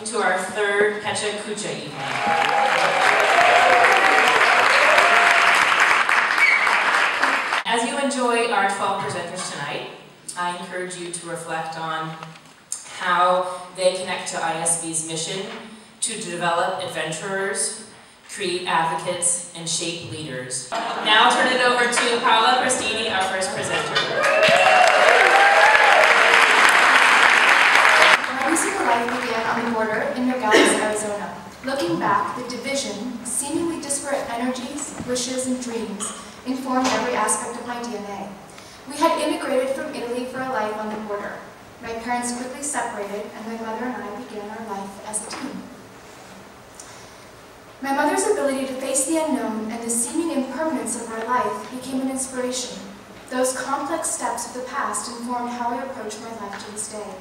To our third Pecha Kucha evening. As you enjoy our 12 presenters tonight, I encourage you to reflect on how they connect to ISB's mission to develop adventurers, create advocates, and shape leaders. Now I'll turn it over to Paola Prestini, our first presenter. Life began on the border in Nogales, Arizona. Looking back, the division, seemingly disparate energies, wishes, and dreams informed every aspect of my DNA. We had immigrated from Italy for a life on the border. My parents quickly separated, and my mother and I began our life as a team. My mother's ability to face the unknown and the seeming impermanence of our life became an inspiration. Those complex steps of the past informed how I approach my life to this day.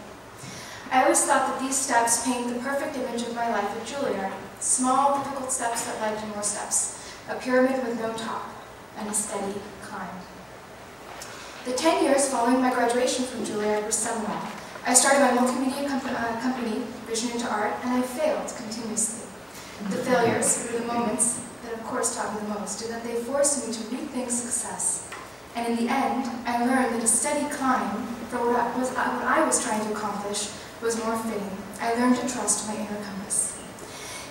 I always thought that these steps paint the perfect image of my life at Juilliard. Small, difficult steps that led to more steps. A pyramid with no top, and a steady climb. The 10 years following my graduation from Juilliard were seminal. I started my multimedia company, Vision into Art, and I failed continuously. The failures were the moments that of course taught me the most, and that they forced me to rethink success. And in the end, I learned that a steady climb for what I was trying to accomplish was more fitting. I learned to trust my inner compass.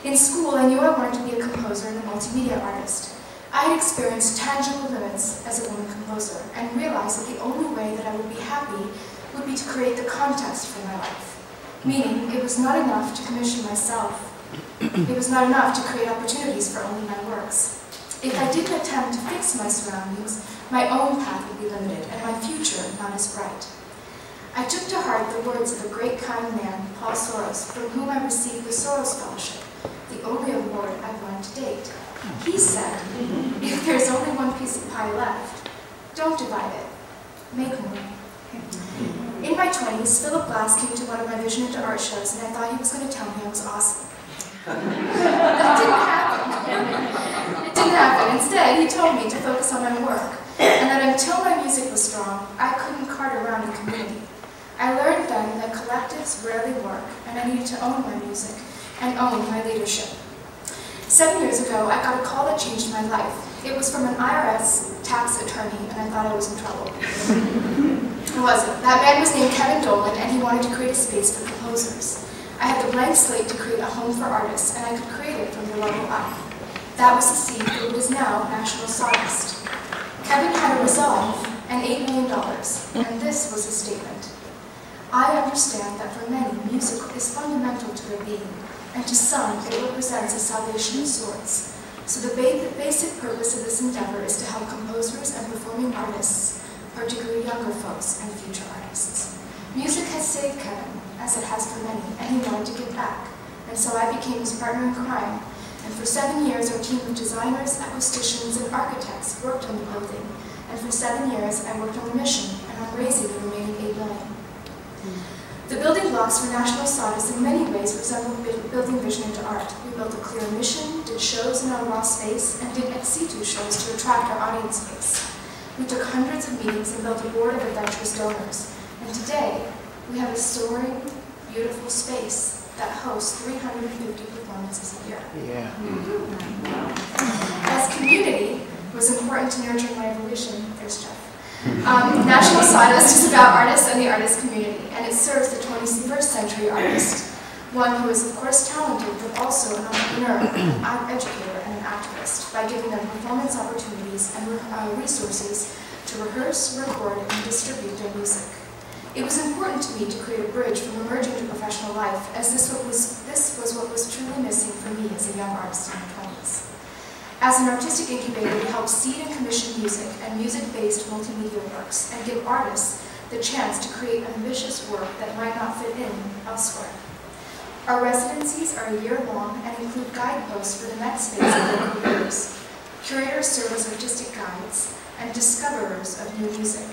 In school, I knew I wanted to be a composer and a multimedia artist. I had experienced tangible limits as a woman composer and realized that the only way that I would be happy would be to create the context for my life. Meaning, it was not enough to commission myself. It was not enough to create opportunities for only my works. If I didn't attempt to fix my surroundings, my own path would be limited and my future not as bright. I took to heart the words of a great kind man, Paul Soros, from whom I received the Soros Fellowship, the only award I've won to date. He said, if there's only one piece of pie left, don't divide it, make more. In my 20s, Philip Glass came to one of my Vision into Art shows, and I thought he was going to tell me I was awesome. That didn't happen. It didn't happen. Instead, he told me to focus on my work, and that until my music was strong, I couldn't cart around a community. I learned then that collectives rarely work, and I needed to own my music and own my leadership. 7 years ago, I got a call that changed my life. It was from an IRS tax attorney, and I thought I was in trouble. I wasn't. That man was named Kevin Dolan, and he wanted to create a space for composers. I had the blank slate to create a home for artists, and I could create it from the level up. That was the seed for what is now National Sawdust. Kevin had a resolve and $8 million, and this was his statement. I understand that for many, music is fundamental to their being, and to some, it represents a salvation of sorts. So the basic purpose of this endeavor is to help composers and performing artists, particularly younger folks and future artists. Music has saved Kevin, as it has for many, and he wanted to give back. And so I became his partner in crime. And for 7 years, our team of designers, acousticians, and architects worked on the building. And for 7 years, I worked on the mission and on raising the remaining $8 million. The building blocks for National Sawdust in many ways resemble building Vision into Art. We built a clear mission, did shows in our raw space, and did ex situ shows to attract our audience base. We took hundreds of meetings and built a board of adventurous donors. And today, we have a soaring, beautiful space that hosts 350 performances a year. Yeah. As community was important to nurturing my evolution, there's Jeff. National Sawdust is about artists and the artist community, and it serves the 21st century artist. One who is of course talented, but also an entrepreneur, an educator, and an activist, by giving them performance opportunities and resources to rehearse, record, and distribute their music. It was important to me to create a bridge from emerging to professional life, as this was what was truly missing for me as a young artist in my 20s. As an artistic incubator, we help seed and commission music and music-based multimedia works, and give artists the chance to create ambitious work that might not fit in elsewhere. Our residencies are a year long and include guideposts for the next phase of their careers. Curators serve as artistic guides and discoverers of new music.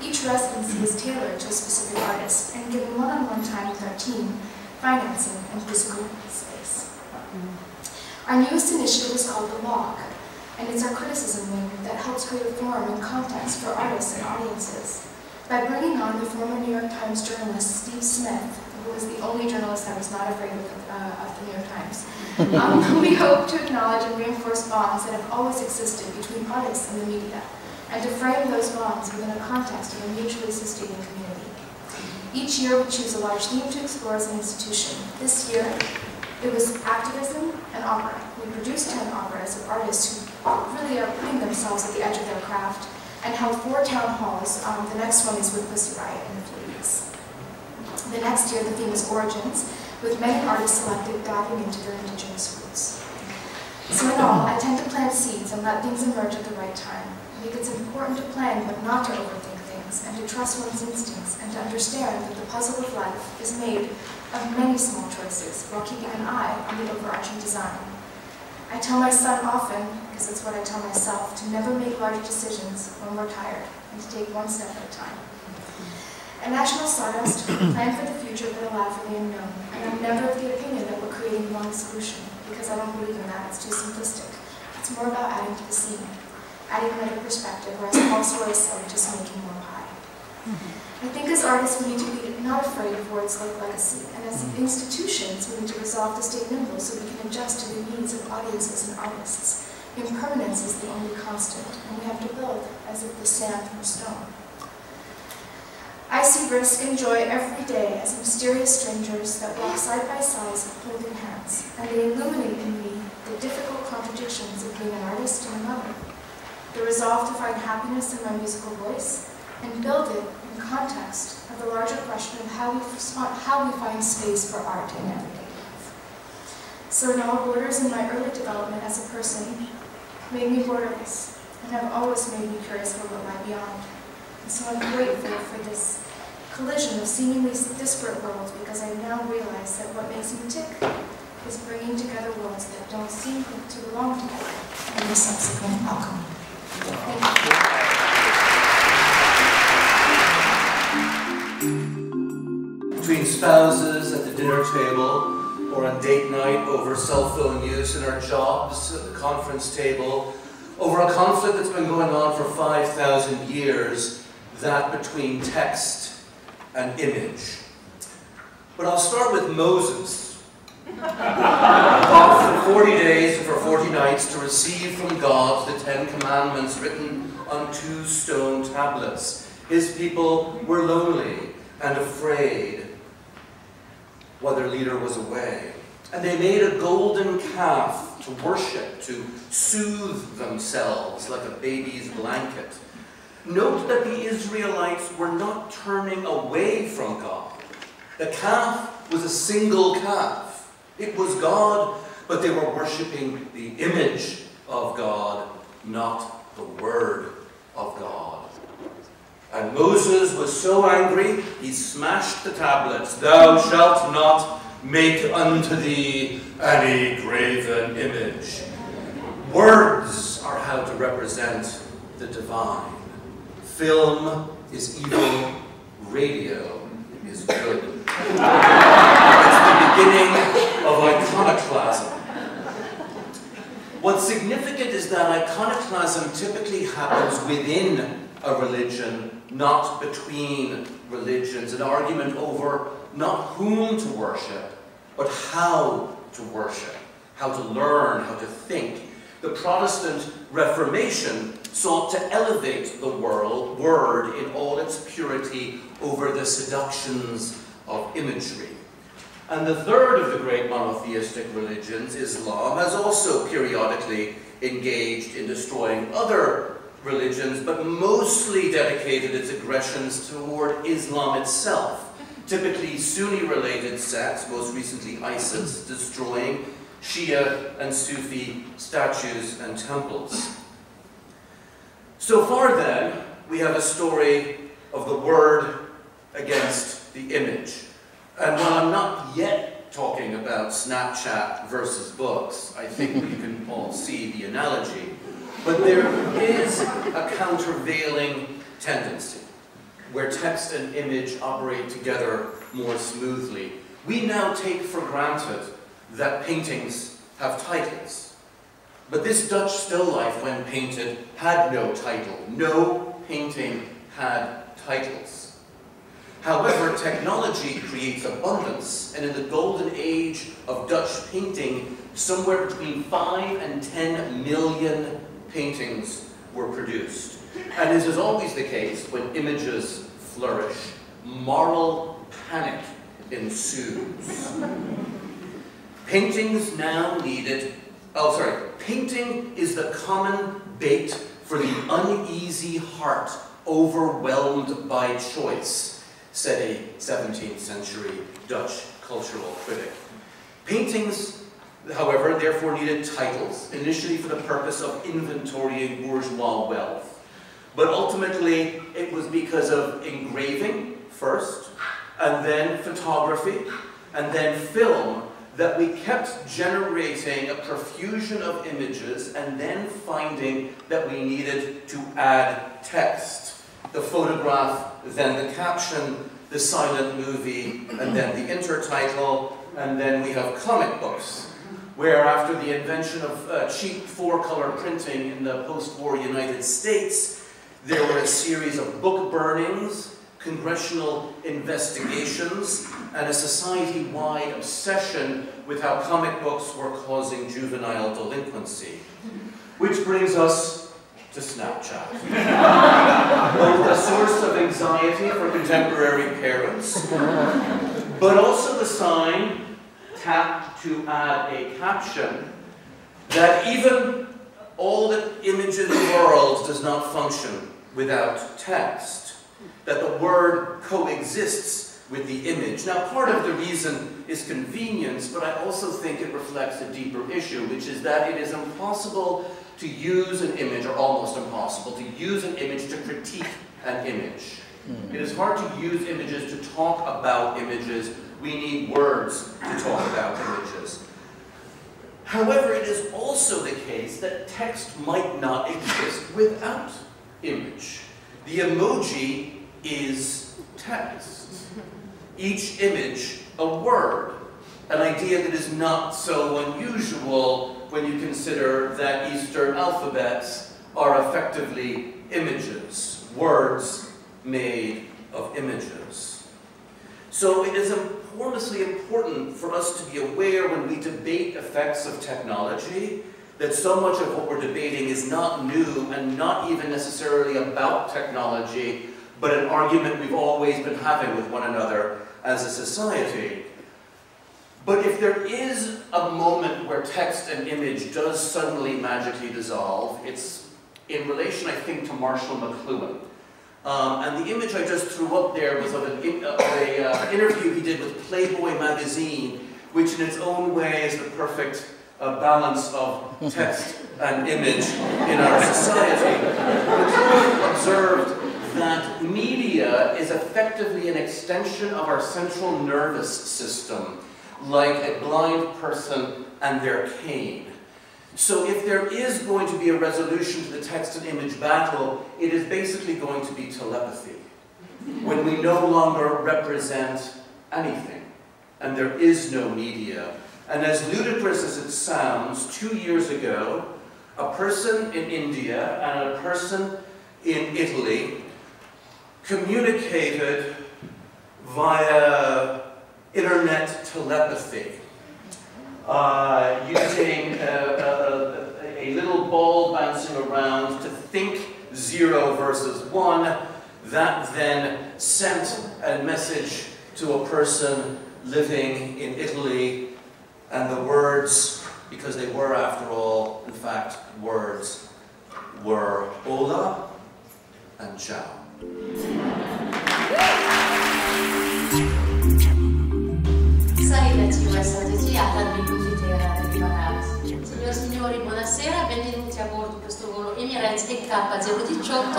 Each residency is tailored to a specific artist and given one-on-one time with our team, financing, and physical space. Our newest initiative is called The Log, and it's our criticism wing that helps create a forum and context for artists and audiences. By bringing on the former New York Times journalist Steve Smith, who was the only journalist that was not afraid of the New York Times, we hope to acknowledge and reinforce bonds that have always existed between artists and the media, and to frame those bonds within a context of a mutually sustaining community. Each year we choose a large theme to explore as an institution. This year, it was activism and opera. We produced 10 operas of artists who really are putting themselves at the edge of their craft, and held 4 town halls. The next one is with Pussy Riot in the Philippines. The next year, the theme is Origins, with many artists selected diving into their indigenous roots. So in all, I tend to plant seeds and let things emerge at the right time. I think it's important to plan, but not to overthink things, and to trust one's instincts, and to understand that the puzzle of life is made of many small choices, while keeping an eye on the overarching design. I tell my son often, because it's what I tell myself, to never make large decisions when we're tired, and to take one step at a time. At National Sawdust, we plan for the future but allow for the unknown, and I'm never of the opinion that we're creating one solution, because I don't believe in that, it's too simplistic. It's more about adding to the scene, adding another perspective, or as Paul said, just making more pie. I think as artists we need to be not afraid of words like legacy, and as institutions we need to resolve to stay nimble so we can adjust to the needs of audiences and artists. Impermanence is the only constant, and we have to build as if the sand were stone. I see risk and joy every day as mysterious strangers that walk side by side holding hands, and they illuminate in me the difficult contradictions of being an artist and a mother. The resolve to find happiness in my musical voice, and build it in context of the larger question of how we find space for art in everyday life. So in all borders in my early development as a person made me borderless, and have always made me curious for what lie beyond. And so I'm grateful for this collision of seemingly disparate worlds, because I now realize that what makes me tick is bringing together worlds that don't seem to belong together, and the subsequent alchemy. Thank you. Between spouses at the dinner table, or on date night over cell phone use in our jobs, at the conference table, over a conflict that's been going on for 5,000 years, that between text and image. But I'll start with Moses. Off for 40 days and for 40 nights to receive from God the 10 Commandments written on 2 stone tablets. His people were lonely and afraid while their leader was away. And they made a golden calf to worship, to soothe themselves like a baby's blanket. Note that the Israelites were not turning away from God. The calf was a single calf. It was God, but they were worshiping the image of God, not the Word of God. And Moses was so angry, he smashed the tablets. Thou shalt not make unto thee any graven image. Words are how to represent the divine. Film is evil, radio is good. It's the beginning of iconoclasm. What's significant is that iconoclasm typically happens within a religion, not between religions. An argument over not whom to worship, but how to worship, how to learn, how to think. The Protestant Reformation sought to elevate the word in all its purity over the seductions of imagery. And the third of the great monotheistic religions, Islam, has also periodically engaged in destroying other religions, but mostly dedicated its aggressions toward Islam itself, typically Sunni-related sects, most recently ISIS, destroying Shia and Sufi statues and temples. So far then, we have a story of the word against the image. And while I'm not yet talking about Snapchat versus books, I think we can all see the analogy, but there is a countervailing tendency where text and image operate together more smoothly. We now take for granted that paintings have titles. But this Dutch still life, when painted, had no title. No painting had titles. However, technology creates abundance, and in the golden age of Dutch painting, somewhere between 5 and 10 million paintings were produced. And as is always the case when images flourish, moral panic ensues. Paintings now needed, painting is the common bait for the uneasy heart overwhelmed by choice, said a 17th century Dutch cultural critic. Paintings, however, therefore needed titles, initially for the purpose of inventorying bourgeois wealth. But ultimately, it was because of engraving first, and then photography, and then film, that we kept generating a profusion of images and then finding that we needed to add text. The photograph, then the caption, the silent movie, and then the intertitle, and then we have comic books, where after the invention of cheap four-color printing in the post-war United States, there were a series of book burnings, congressional investigations, and a society-wide obsession with how comic books were causing juvenile delinquency. Which brings us to Snapchat. Both a source of anxiety for contemporary parents, but also the sign, tap to add a caption, that even all the image in the world does not function without text. That the word coexists with the image. Now, part of the reason is convenience, but I also think it reflects a deeper issue, which is that it is impossible to use an image, or almost impossible, to use an image to critique an image. It is hard to use images to talk about images. We need words to talk about images. However, it is also the case that text might not exist without image. The emoji is text. Each image, a word, an idea that is not so unusual when you consider that Eastern alphabets are effectively images, words made of images. So it is enormously important for us to be aware when we debate effects of technology that so much of what we're debating is not new and not even necessarily about technology, but an argument we've always been having with one another as a society. But if there is a moment where text and image does suddenly magically dissolve, it's in relation, I think, to Marshall McLuhan. And the image I just threw up there was of an interview he did with Playboy magazine, which in its own way is the perfect balance of text and image in our society. McLuhan observed that media is effectively an extension of our central nervous system, like a blind person and their cane. So if there is going to be a resolution to the text and image battle, it is basically going to be telepathy, when we no longer represent anything, and there is no media. And as ludicrous as it sounds, 2 years ago, a person in India and a person in Italy communicated via internet telepathy, using a little ball bouncing around to think 0 versus 1, that then sent a message to a person living in Italy, and the words, because they were, after all, in fact, words, were hola and ciao. Salve, USATG, Signore e signori, buonasera, benvenuti a bordo questo volo Emirates EK018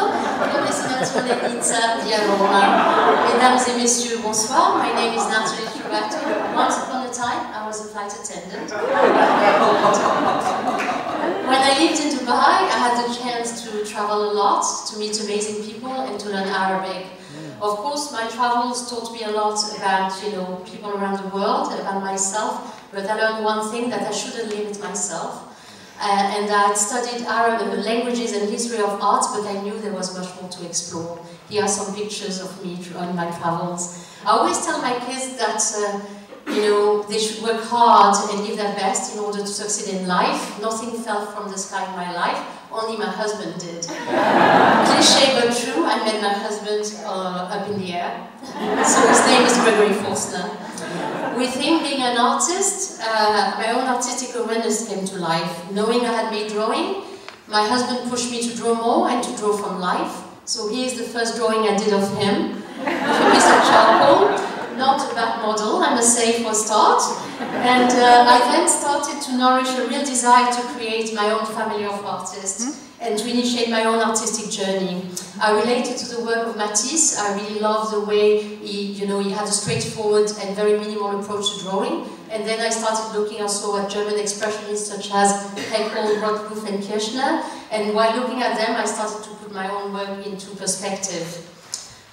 con destinazione Nizza via Roma. Mesdames et messieurs, bonsoir. My name is Nathalie Trovato. Once upon a time, I was a flight attendant. When I lived in Dubai, I had the chance to travel a lot, to meet amazing people and to learn Arabic. Of course, my travels taught me a lot about, people around the world, about myself, but I learned one thing, that I shouldn't limit myself. And I had studied Arabic languages and history of art, but I knew there was much more to explore. Here are some pictures of me on my travels. I always tell my kids that, they should work hard and give their best in order to succeed in life. Nothing fell from the sky in my life, only my husband did. Cliché but true, I met my husband up in the air. So his name is Gregory. With him being an artist, my own artistic awareness came to life. Knowing I had made drawing, my husband pushed me to draw more and to draw from life. So here's the first drawing I did of him, with a piece of charcoal. Not a bad model, I must say, for a start. And I then started to nourish a real desire to create my own family of artists and to initiate my own artistic journey. I related to the work of Matisse. I really loved the way he had a straightforward and very minimal approach to drawing. And then I started looking also at German expressionists such as Heckel, Rothbluth and Kirchner. And while looking at them, I started to put my own work into perspective.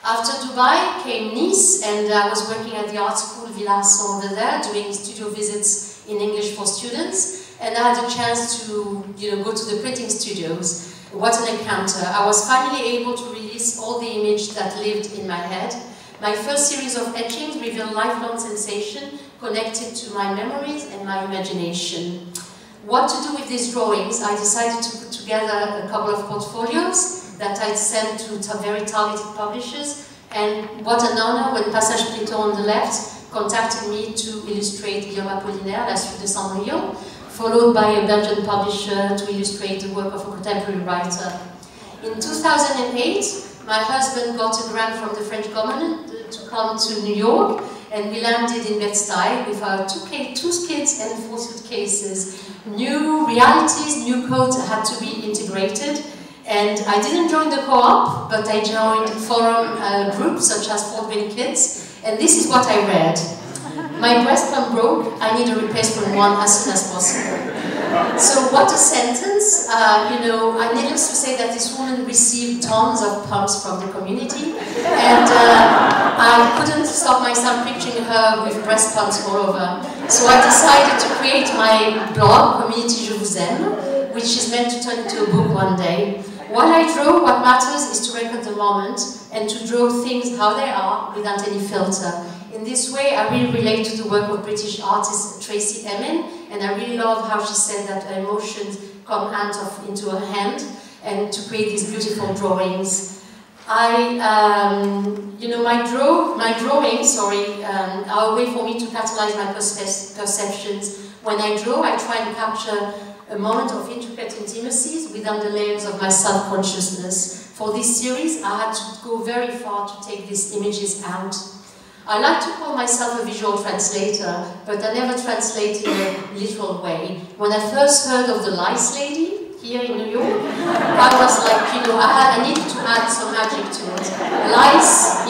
After Dubai came Nice, and I was working at the art school Villarson over there, doing studio visits in English for students, and I had a chance to go to the printing studios. What an encounter. I was finally able to release all the image that lived in my head. My first series of etchings revealed lifelong sensation connected to my memories and my imagination. What to do with these drawings, I decided to put together a couple of portfolios that I'd sent to very targeted publishers, and what an honor when Passage Plutôt on the left contacted me to illustrate Guillaume Apollinaire, La Suite de Cendrillon, followed by a Belgian publisher to illustrate the work of a contemporary writer. In 2008, my husband got a grant from the French government to come to New York, and we landed in Bed-Stuy with our two kids and 4 suitcases. New realities, new codes had to be integrated. And I didn't join the co-op, but I joined forum groups such as Fort Wayne Kids, and this is what I read. My breast pump broke, I need a replacement one as soon as possible. So what a sentence. I needless to say that this woman received tons of pumps from the community, and I couldn't stop myself picturing her with breast pumps all over. So I decided to create my blog, Community Je Vous Aime, which is meant to turn into a book one day. While I draw, what matters is to record the moment and to draw things how they are without any filter. In this way, I really relate to the work of British artist Tracy Emin, and I really love how she said that her emotions come into her hand and to create these beautiful drawings. My drawings are a way for me to catalyze my perceptions. When I draw, I try and capture a moment of intricate intimacies within the layers of my self-consciousness. For this series, I had to go very far to take these images out. I like to call myself a visual translator, but I never translate in a literal way. When I first heard of the Lice Lady here in New York, I was like, I needed to add some magic to it. Lice,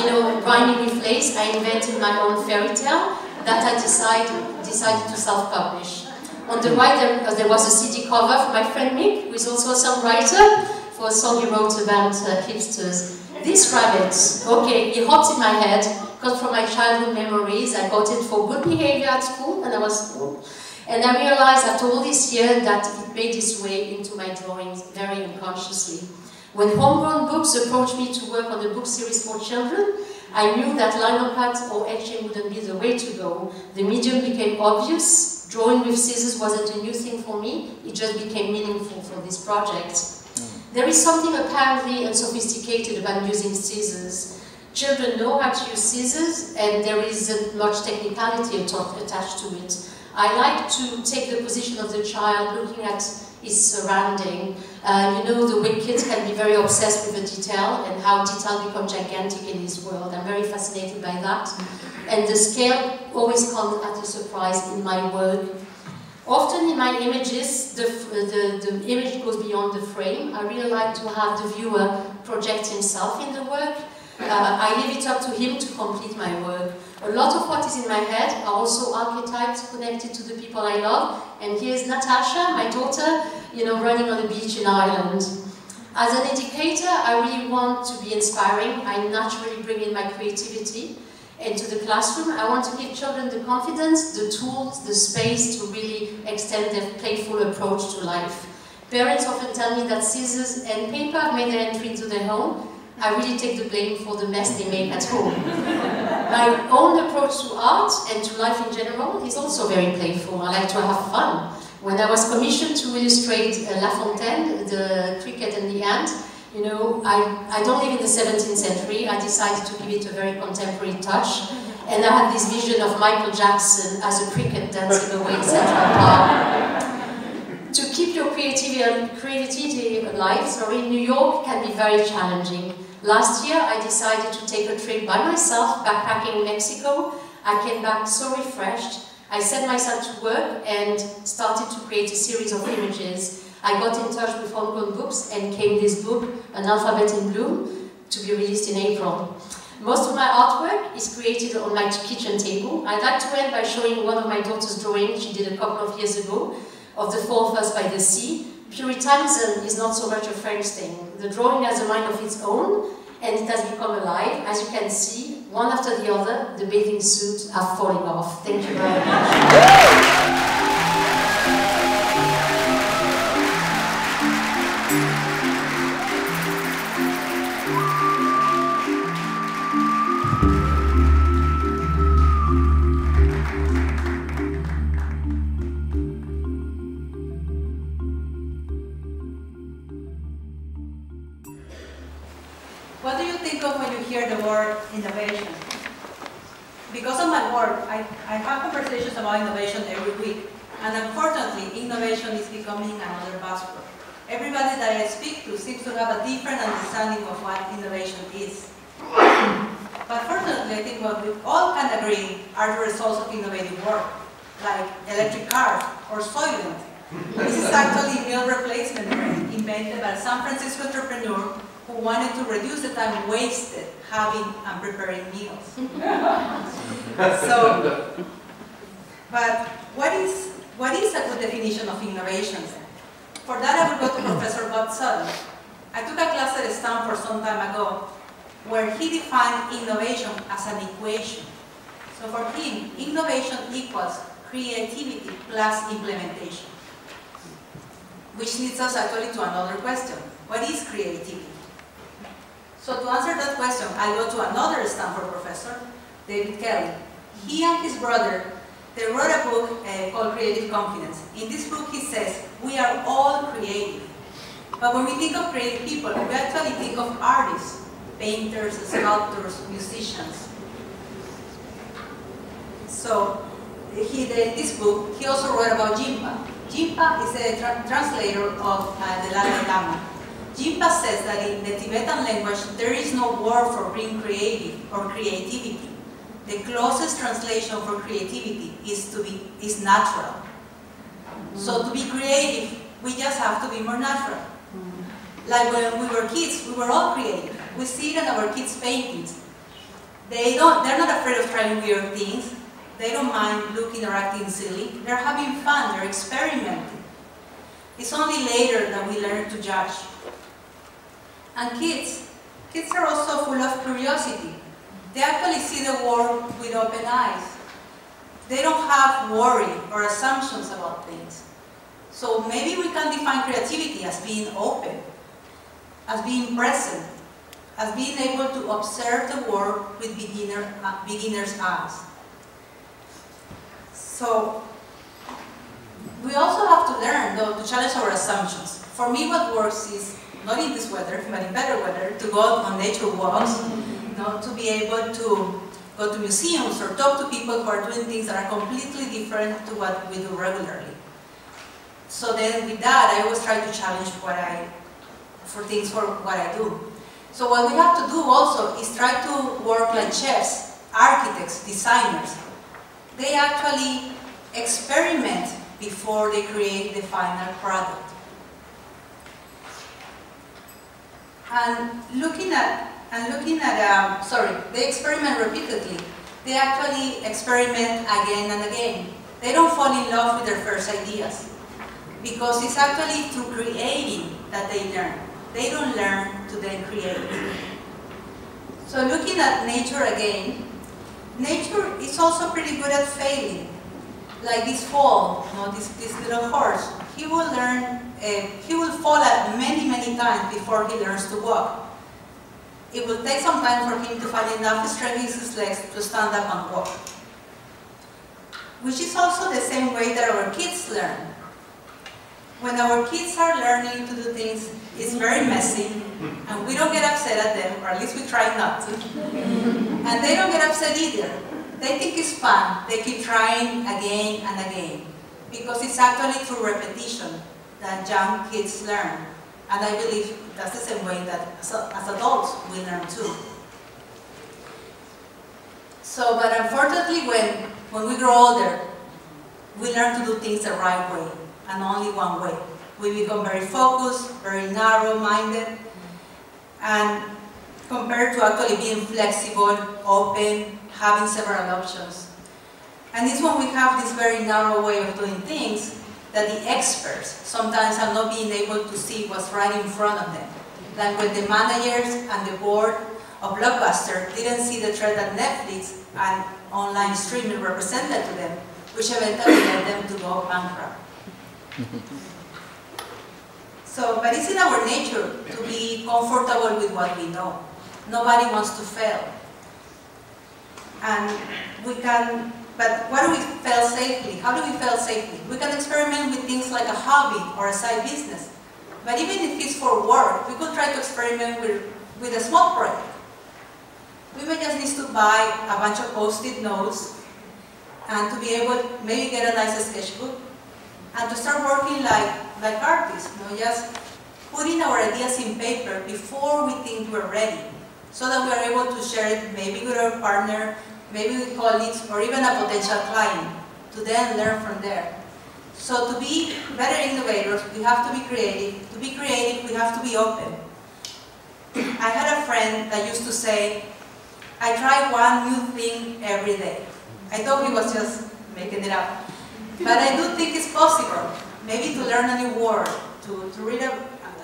rhyming with lace, I invented my own fairy tale that I decided to self-publish. On the right, there was a CD cover for my friend Mick, who is also a songwriter, for a song he wrote about hipsters. This rabbit, he hopped in my head, got from my childhood memories. I got it for good behavior at school, and I was cool. And I realized after all this year that it made its way into my drawings very unconsciously. When Homegrown Books approached me to work on a book series for children, I knew that lino cut or etching wouldn't be the way to go. The medium became obvious. Drawing with scissors wasn't a new thing for me, it just became meaningful for this project. There is something apparently unsophisticated about using scissors. Children know how to use scissors, and there isn't much technicality attached to it. I like to take the position of the child looking at his surrounding. You know, the way kids can be very obsessed with the detail and how detail becomes gigantic in his world. I'm very fascinated by that. And the scale always comes at a surprise in my work. Often in my images, the image goes beyond the frame. I really like to have the viewer project himself in the work. I leave it up to him to complete my work. A lot of what is in my head are also archetypes connected to the people I love. And here's Natasha, my daughter, you know, running on the beach in Ireland. As an educator, I really want to be inspiring. I naturally bring in my creativity into the classroom. I want to give children the confidence, the tools, the space to really extend their playful approach to life. Parents often tell me that scissors and paper have made their entry into their home. I really take the blame for the mess they make at home. My own approach to art and to life in general is also very playful. I like to have fun. When I was commissioned to illustrate La Fontaine, the cricket and the ant, you know, I don't live in the 17th century. I decided to give it a very contemporary touch. And I had this vision of Michael Jackson as a cricket dancing away in Central Park. To keep your creativity alive, in New York can be very challenging. Last year, I decided to take a trip by myself, backpacking in Mexico. I came back so refreshed. I set myself to work and started to create a series of images. I got in touch with Hong Books and came this book, An Alphabet in Bloom, to be released in April. Most of my artwork is created on my kitchen table. I'd like to end by showing one of my daughter's drawings she did a couple of years ago, of the Four of Us by the Sea. Puritanism is not so much a French thing. The drawing has a mind of its own, and it has become alive. As you can see, one after the other, the bathing suits are falling off. Thank you very much. What do you think of when you hear the word innovation? Because of my work, I have conversations about innovation every week, and unfortunately, innovation is becoming another buzzword. Everybody that I speak to seems to have a different understanding of what innovation is. But fortunately, I think what we all can agree are the results of innovative work, like electric cars or Soylent. This is actually meal replacement bread invented by a San Francisco entrepreneur who wanted to reduce the time wasted having and preparing meals. But what is a good definition of innovation? For that, I would go to Professor Bob Sutton. I took a class at Stanford some time ago where he defined innovation as an equation. So for him, innovation equals creativity plus implementation. Which leads us actually to another question. What is creativity? So to answer that question, I go to another Stanford professor, David Kelly. He and his brother, they wrote a book called Creative Confidence. In this book he says, we are all creative. But when we think of creative people, we actually think of artists, painters, sculptors, musicians. So in this book, he also wrote about Jimpa. Jimpa is a translator of the Dalai Lama. Jimpa says that in the Tibetan language, there is no word for being creative or creativity. The closest translation for creativity is natural. So to be creative, we just have to be more natural. Like when we were kids, we were all creative. We see it in our kids' paintings. They're not afraid of trying weird things. They don't mind looking or acting silly. They're having fun, they're experimenting. It's only later that we learn to judge. And kids are also full of curiosity. They actually see the world with open eyes. They don't have worry or assumptions about things. So maybe we can define creativity as being open, as being present, as being able to observe the world with beginner's eyes. So we also have to learn, though, to challenge our assumptions. For me, what works is, not in this weather, but in better weather, to go on nature walks to be able to go to museums or talk to people who are doing things that are completely different to what we do regularly. So then with that, I always try to challenge what I do. So what we have to do also is try to work like chefs, architects, designers. They actually experiment before they create the final product. They experiment repeatedly. They actually experiment again and again. They don't fall in love with their first ideas because it's actually through creating that they learn. They don't learn to then create. So looking at nature again, nature is also pretty good at failing. Like this fall, this little horse, he will fall many, many times before he learns to walk. It will take some time for him to find enough strength in his legs to stand up and walk. Which is also the same way that our kids learn. When our kids are learning to do things, it's very messy, and we don't get upset at them, or at least we try not to. And they don't get upset either. They think it's fun. They keep trying again and again. Because it's actually through repetition that young kids learn. And I believe that's the same way that as adults we learn too. So, but unfortunately when we grow older, we learn to do things the right way, and only one way. We become very focused, very narrow-minded, and compared to actually being flexible, open, having several options. And it's when we have this very narrow way of doing things that the experts sometimes are not being able to see what's right in front of them. Like when the managers and the board of Blockbuster didn't see the threat that Netflix and online streaming represented to them, which eventually led them to go bankrupt. So, but it's in our nature to be comfortable with what we know. Nobody wants to fail. And we can, but what do we fail safely? How do we fail safely? We can experiment with things like a hobby or a side business. But even if it's for work, we could try to experiment with a small project. We may just need to buy a bunch of Post-it notes and to be able to maybe get a nice sketchbook and to start working like artists, just putting our ideas in paper before we think we're ready, so that we are able to share it maybe with our partner, maybe with colleagues, or even a potential client, to then learn from there. So to be better innovators, we have to be creative. To be creative, we have to be open. I had a friend that used to say, I try one new thing every day. I thought he was just making it up. But I do think it's possible. Maybe to learn a new word, to read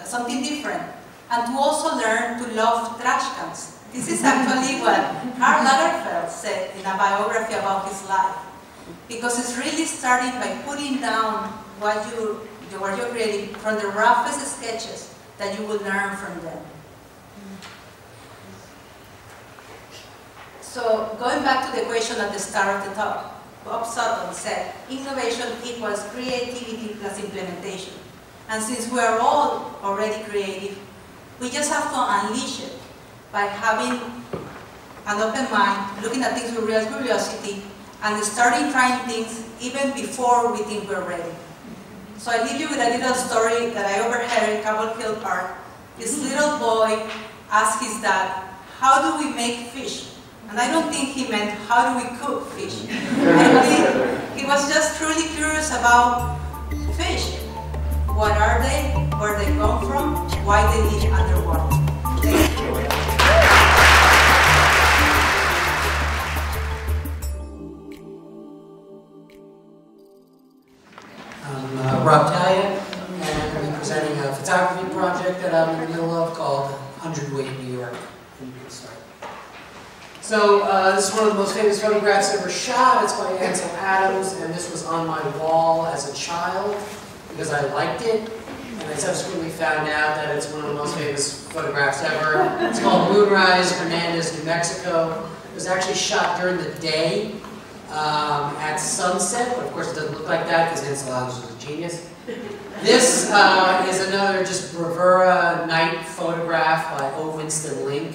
something different, and to also learn to love trash cans. This is actually what Karl Lagerfeld said in a biography about his life. Because it's really starting by putting down what you're creating from the roughest sketches that you will learn from them. So going back to the question at the start of the talk, Bob Sutton said, innovation equals creativity plus implementation. And since we are all already creative, we just have to unleash it by having an open mind, looking at things with real curiosity, and starting trying things even before we think we're ready. So I leave you with a little story that I overheard in Cabot Hill Park. This little boy asked his dad, how do we make fish? And I don't think he meant, how do we cook fish? I think he was just truly curious about fish. What are they? Where they come from? Why they live underwater? Thank you. I'm Rob Tallia, and I'm going to be presenting a photography project that I'm in the middle of called 100 Weight New York. So this is one of the most famous photographs ever shot. It's by Ansel Adams, and this was on my wall as a child because I liked it. And I subsequently found out that it's one of the most famous photographs ever. It's called Moonrise, Hernandez, New Mexico. It was actually shot during the day at sunset, but of course it doesn't look like that because Ansel Adams was a genius. This is another just bravura night photograph by O. Winston Link.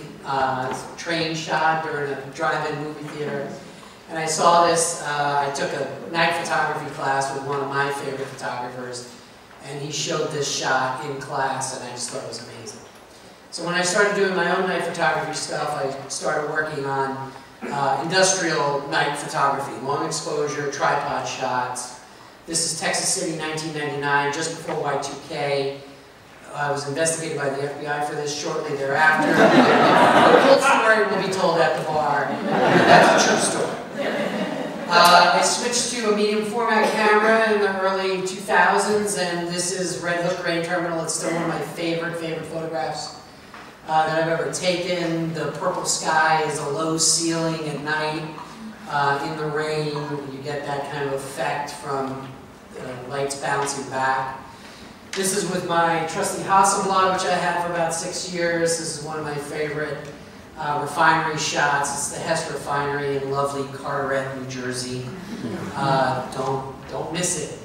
train shot during a drive-in movie theater. And I saw this, I took a night photography class with one of my favorite photographers, and he showed this shot in class, and I just thought it was amazing. So when I started doing my own night photography stuff, I started working on industrial night photography, long exposure, tripod shots. This is Texas City, 1999, just before Y2K. I was investigated by the FBI for this shortly thereafter. The full story will be told at the bar. That's a true story. I switched to a medium format camera in the early 2000s, and this is Red Hook Grain Terminal. It's still one of my favorite photographs that I've ever taken. The purple sky is a low ceiling at night. In the rain, you get that kind of effect from lights bouncing back. This is with my trusty Hasselblad, which I had for about 6 years. This is one of my favorite refinery shots. It's the Hess Refinery in lovely Carteret, New Jersey. Don't miss it.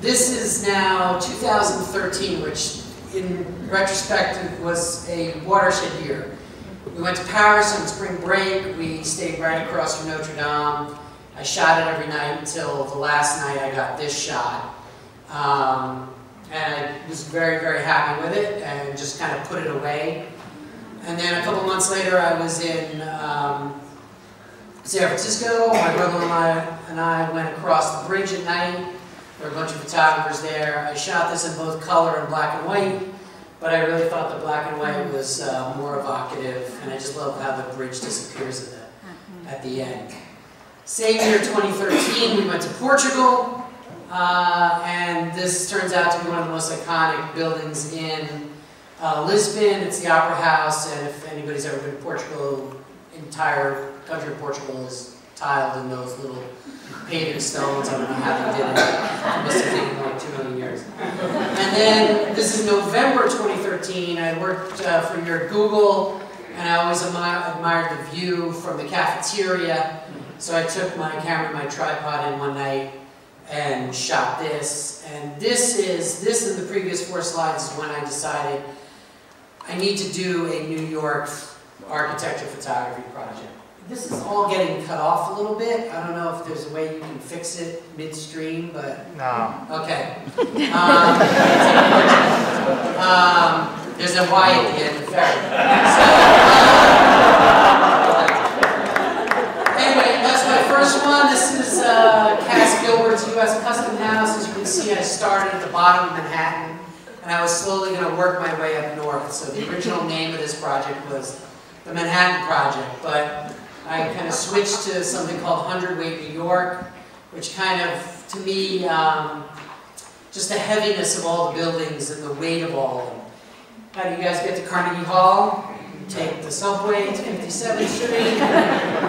This is now 2013, which in retrospect was a watershed year. We went to Paris on spring break. We stayed right across from Notre Dame. I shot it every night until the last night I got this shot. And I was very happy with it and just kind of put it away. And then a couple months later I was in San Francisco. My brother-in-law and I went across the bridge at night. There were a bunch of photographers there. I shot this in both color and black and white, but I really thought the black and white was more evocative, and I just love how the bridge disappears at the end. Same year, 2013, we went to Portugal, and this turns out to be one of the most iconic buildings in Lisbon. It's the Opera House, and if anybody's ever been to Portugal, the entire country of Portugal is tiled in those little paving stones. I don't know how they did it. It must have taken like 2 million years. And then this is November 2013. I worked for your Google, and I always admired the view from the cafeteria. So I took my camera and my tripod in one night and shot this. And this in the previous 4 slides is when I decided I need to do a New York architecture photography project. This is all getting cut off a little bit. I don't know if there's a way you can fix it midstream, but... No. Okay. There's a Y at the end of ferry. Anyway, that's my first one. This is Cass Gilbert's U.S. Custom House. As you can see, I started at the bottom of Manhattan, and I was slowly going to work my way up north. So the original name of this project was the Manhattan Project, but I kind of switched to something called Hundredweight New York, which kind of, to me, just the heaviness of all the buildings and the weight of all of them. How do you guys get to Carnegie Hall? You take the subway to 57th Street,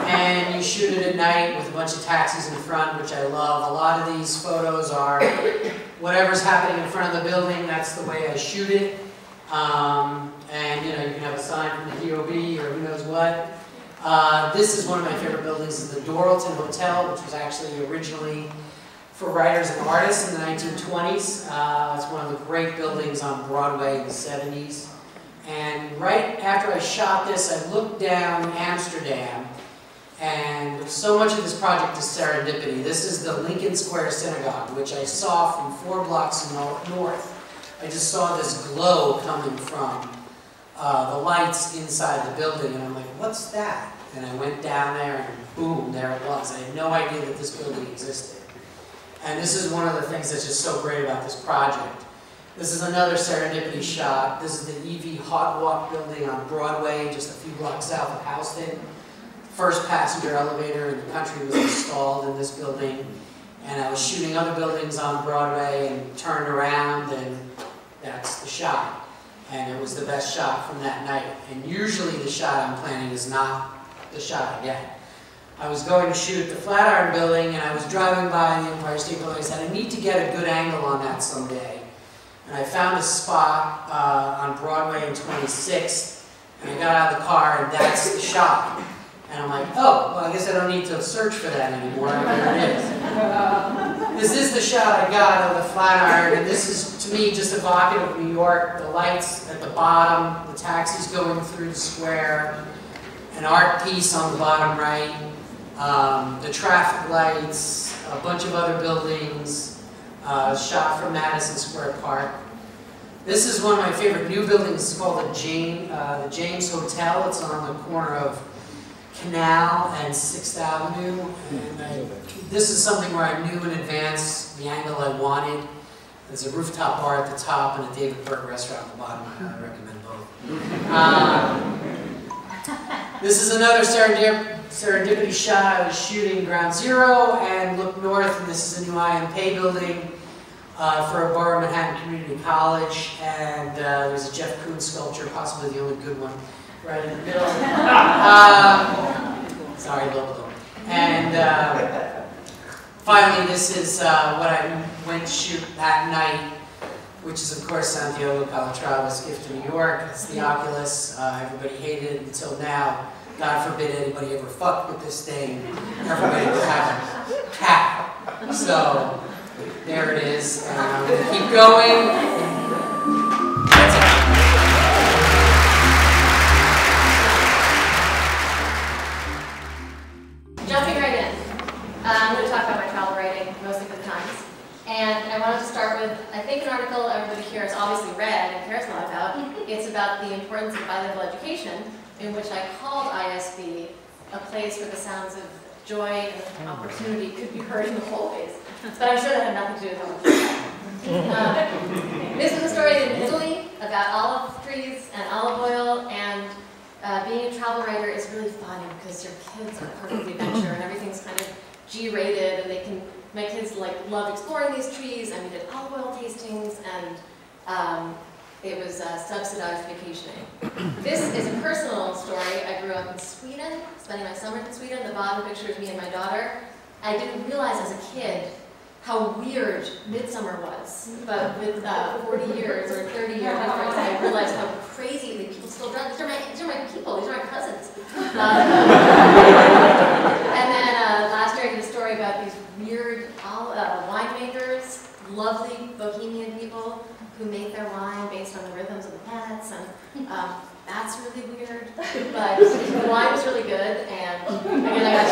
and you shoot it at night with a bunch of taxis in front, which I love. A lot of these photos are whatever's happening in front of the building, that's the way I shoot it. And you know, you can have a sign from the DOB or who knows what. This is one of my favorite buildings, is the Doralton Hotel, which was actually originally for writers and artists in the 1920s. It's one of the great buildings on Broadway in the 70s. And right after I shot this, I looked down Amsterdam, and so much of this project is serendipity. This is the Lincoln Square Synagogue, which I saw from 4 blocks north. I just saw this glow coming from the lights inside the building, and I'm like, what's that? And I went down there, and boom, there it was. I had no idea that this building existed. And this is one of the things that's just so great about this project. This is another serendipity shot. This is the EV Hot Walk building on Broadway, just a few blocks south of Houston. First passenger elevator in the country was installed in this building. And I was shooting other buildings on Broadway and turned around, and that's the shot. And it was the best shot from that night. And usually the shot I'm planning is not the shot I get. I was going to shoot the Flatiron Building, and I was driving by the Empire State Building. I said, I need to get a good angle on that someday. And I found a spot on Broadway and 26th, and I got out of the car, and that's the shot. And I'm like, oh, well, I guess I don't need to search for that anymore. There it is. This is the shot I got of the Flatiron, and this is, to me, just evocative of New York. The lights at the bottom, the taxis going through the square, an art piece on the bottom right, the traffic lights, a bunch of other buildings, shot from Madison Square Park. This is one of my favorite new buildings. It's called the James Hotel. It's on the corner of Canal and 6th Avenue. And this is something where I knew in advance the angle I wanted. There's a rooftop bar at the top and a David Burke restaurant at the bottom. I recommend both. This is another serendipity shot. I was shooting Ground Zero and looked north, and this is a new IMP building for a Borough Manhattan Community College. And there's a Jeff Koons sculpture, possibly the only good one, right in the middle. Sorry, Lobo. And finally, this is what I went to shoot that night, which is, of course, Santiago Calatrava's gift to New York. It's the Oculus. Everybody hated it until now. God forbid anybody ever fucked with this thing. Everybody would have a cat. So, there it is. And I'm going to keep going. That's it. Jumping right in, I'm going to talk about my travel writing most of the times. And I wanted to start with, I think, an article everybody here has obviously read and cares a lot about. It's about the importance of bilingual education, in which I called ISB a place where the sounds of joy and opportunity could be heard in the hallways. But I'm sure that had nothing to do with it. This was a story in Italy about olive trees and olive oil, and being a travel writer is really fun because your kids are part of the adventure and everything's kind of G-rated, and my kids love exploring these trees, and we did olive oil tastings, and it was subsidized vacationing. This is a personal story. I grew up in Sweden, spending my summers in Sweden. The bottom picture is me and my daughter. I didn't realize as a kid how weird Midsummer was, but with 40 years or 30 years difference, I realized how crazy the people still drive. These are my people, these are my cousins. And then last year I did a story about these weird winemakers, lovely bohemian people who make their wine based on the rhythms of the planets, and that's really weird, but the wine was really good, and again I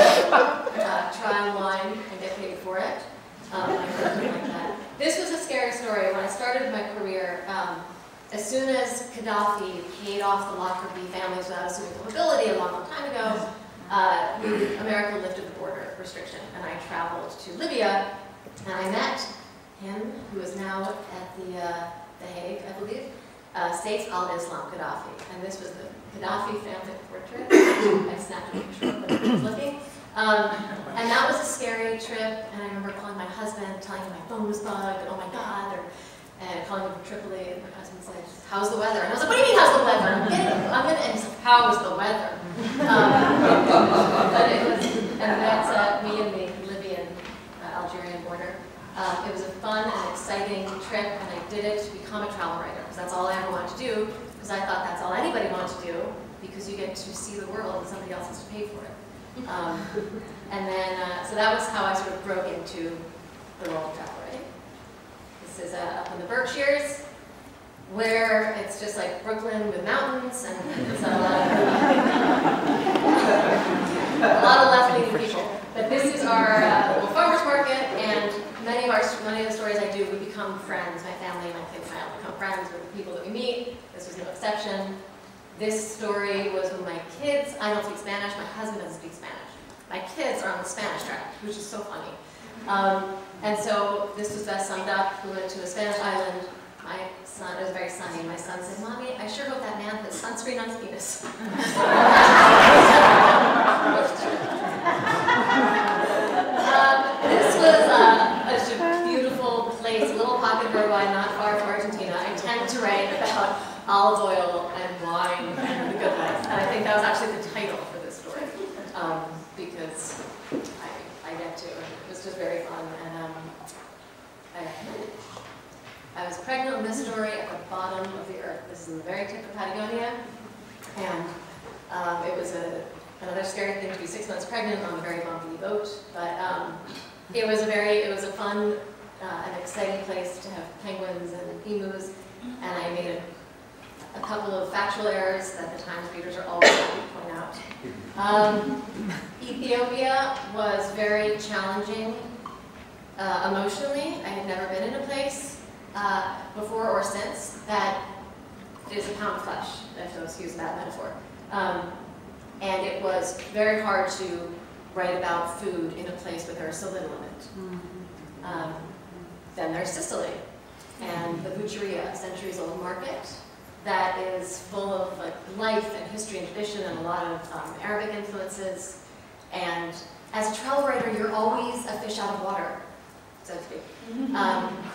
got to try wine and get paid for it. Like that. This was a scary story. When I started my career, as soon as Gaddafi paid off the Lockerbie families without assuming mobility a long, long time ago, America lifted the border restriction, and I traveled to Libya, and I met him, who is now at the Hague, I believe, States al-Islam Gaddafi, and this was the Gaddafi family portrait. I snapped a picture of when he was looking. And that was a scary trip, and I remember calling my husband, telling him my phone was bugged, and oh my God, and calling him from Tripoli, and my husband said, how's the weather? And I was like, what do you mean, how's the weather? And he's like, how is the weather? But it was, and that's me and the Libyan, Algerian border. It was a fun and exciting trip, and I did it to become a travel writer, because that's all I ever wanted to do, because I thought that's all anybody wanted to do, because you get to see the world and somebody else has to pay for it. And then, so that was how I sort of broke into the world of travel writing. This is up in the Berkshires, where it's just like Brooklyn with mountains, and it's a lot of left-leaning people. But this is our little farmer's market, and many of the stories I do, we become friends. My family, my kids, and I all become friends with the people that we meet. This was no exception. This story was with my kids. I don't speak Spanish. My husband doesn't speak Spanish. My kids are on the Spanish track, which is so funny. And so this was best summed up. We went to a Spanish island. My son, it was very sunny. My son said, Mommy, I sure hope that man puts sunscreen on his penis. This was a beautiful place, a little pocket of Uruguay, not far from Argentina. I tend to write about olive oil and wine and the good life. And I think that was actually the title for this story, because I get to. It was just very fun. And I was pregnant in this story at the bottom of the earth. This is in the very tip of Patagonia. And it was a another scary thing to be 6 months pregnant on a very bumpy boat, but it was a fun and exciting place to have penguins and emus, and I made a couple of factual errors that the Times readers are always happy to point out. Ethiopia was very challenging emotionally. I had never been in a place before or since that is a pound of flesh, if you'll excuse that metaphor. And it was very hard to write about food in a place where there is so little in it. Then there's Sicily, and the Bucceria, a centuries-old market that is full of like life and history and tradition and a lot of Arabic influences. And as a travel writer, you're always a fish out of water, so to speak.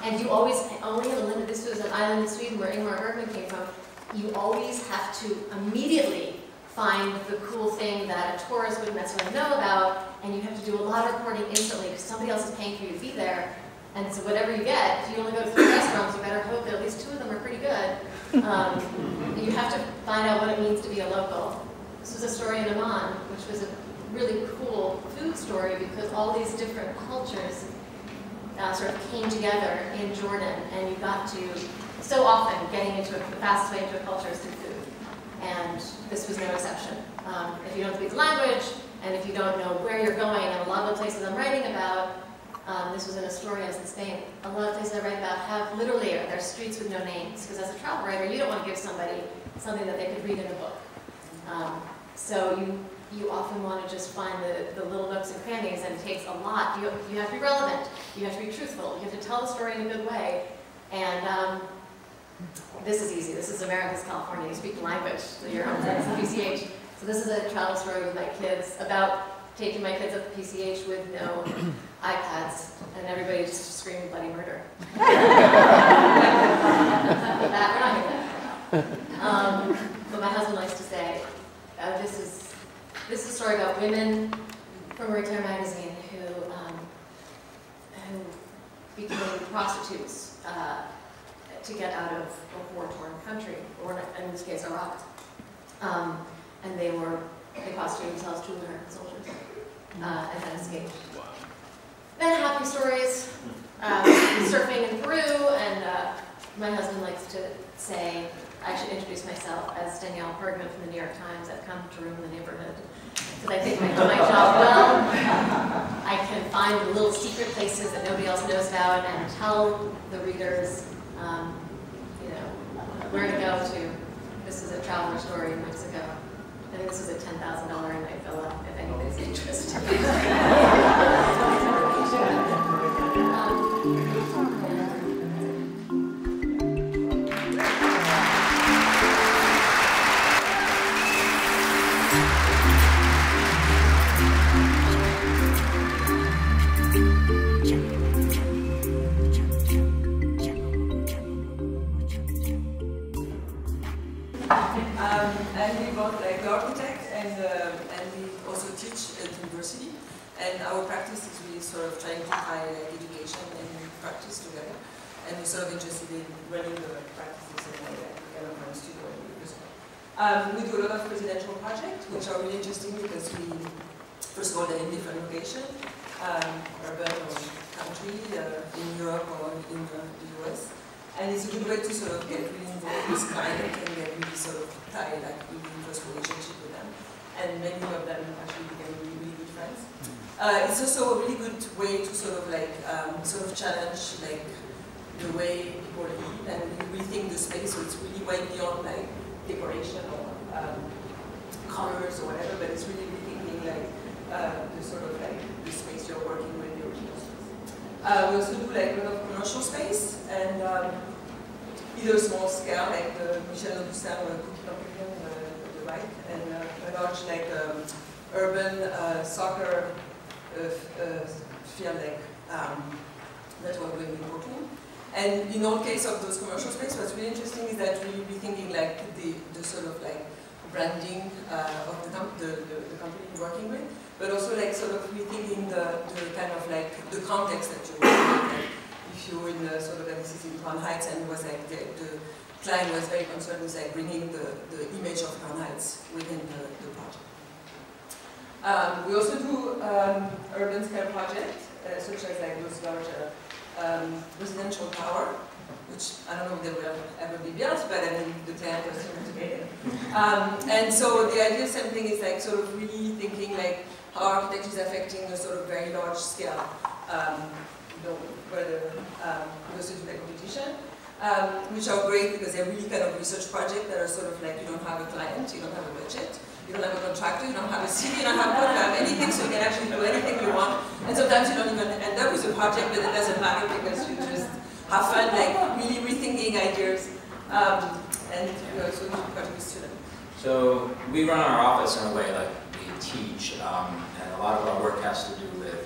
And you always only have a limit. This was an island in Sweden where Ingmar Bergman came from. You always have to immediately find the cool thing that a tourist wouldn't necessarily know about, and you have to do a lot of reporting instantly because somebody else is paying for you to be there. And so whatever you get, if you only go to 3 restaurants, you better hope that at least 2 of them are pretty good. You have to find out what it means to be a local. This was a story in Amman, which was a really cool food story because all these different cultures sort of came together in Jordan, and you got to, so often getting into the fastest way into a culture is through food. And this was no exception. If you don't speak the language, and if you don't know where you're going, and a lot of the places I'm writing about, this was in Asturias in Spain, a lot of places I write about have literally, they're streets with no names, because as a travel writer, you don't want to give somebody something that they could read in a book. So you often want to just find the little nooks and crannies, and it takes a lot. You have to be relevant, you have to be truthful, you have to tell the story in a good way, and this is easy. This is America's California. You speak the language, so you're on the PCH. So this is a travel story with my kids about taking my kids up the PCH with no iPads, and everybody just screaming bloody murder. We're not going to but my husband likes to say, this is a story about women from Retail Magazine who became prostitutes to get out of a war-torn country, or in this case, Iraq. And they prostituted themselves to American soldiers and then escaped. Then happy stories, surfing in Peru, and my husband likes to say, I should introduce myself as Danielle Pergament from the New York Times. I've come to room the neighborhood. Because I think I do my job well. I can find the little secret places that nobody else knows about and tell the readers where to go to. This is a traveler story in Mexico. I think this is a $10,000 a night villa, if anybody's interested. And we both like the architect, and we also teach at university. And our practice is really sort of trying to tie education and practice together. And we're sort of interested in running the practices in a kind of a studio in university. We do a lot of presidential projects, which are really interesting because we, first of all, they're in different locations, urban or country, in Europe or in the US. And it's a good way to sort of get really involved with clients and get really sort of tie like really close relationship with them. And many of them actually became really, really good friends. It's also a really good way to sort of like challenge like the way people live and rethink the space. So it's really way beyond like decoration or colors or whatever, but it's really rethinking like the sort of like the space you're working with, the original space. We also do like a lot of commercial space and either small scale like the Michel Augustin cookie company on the right, and a large like urban soccer field like that we're doing in Portland. And in all case of those commercial space, what's really interesting is that really rethinking like the sort of like branding of the company you're working with, but also like sort of rethinking the kind of like the context that you're working with. Like if you're in the sort of like this is in Crown Heights, and it was like the client was very concerned with like bringing the image of Crown Heights within the project. We also do urban scale projects, such as like those large residential tower, which I don't know if they will ever be built, but I mean the client was motivated. And so the idea, same thing, is like sort of really thinking like how architecture is affecting a sort of very large scale, whether we also do like competition, which are great because they're really kind of research projects that are sort of like you don't have a client, you don't have a budget, you don't have a contractor, you don't have a city, you don't have anything, so you can actually do anything you want. And sometimes you don't even end up with a project, but it doesn't matter because you just have fun, like really rethinking ideas. And we also do project with students. So we run our office in a way like we teach, and a lot of our work has to do with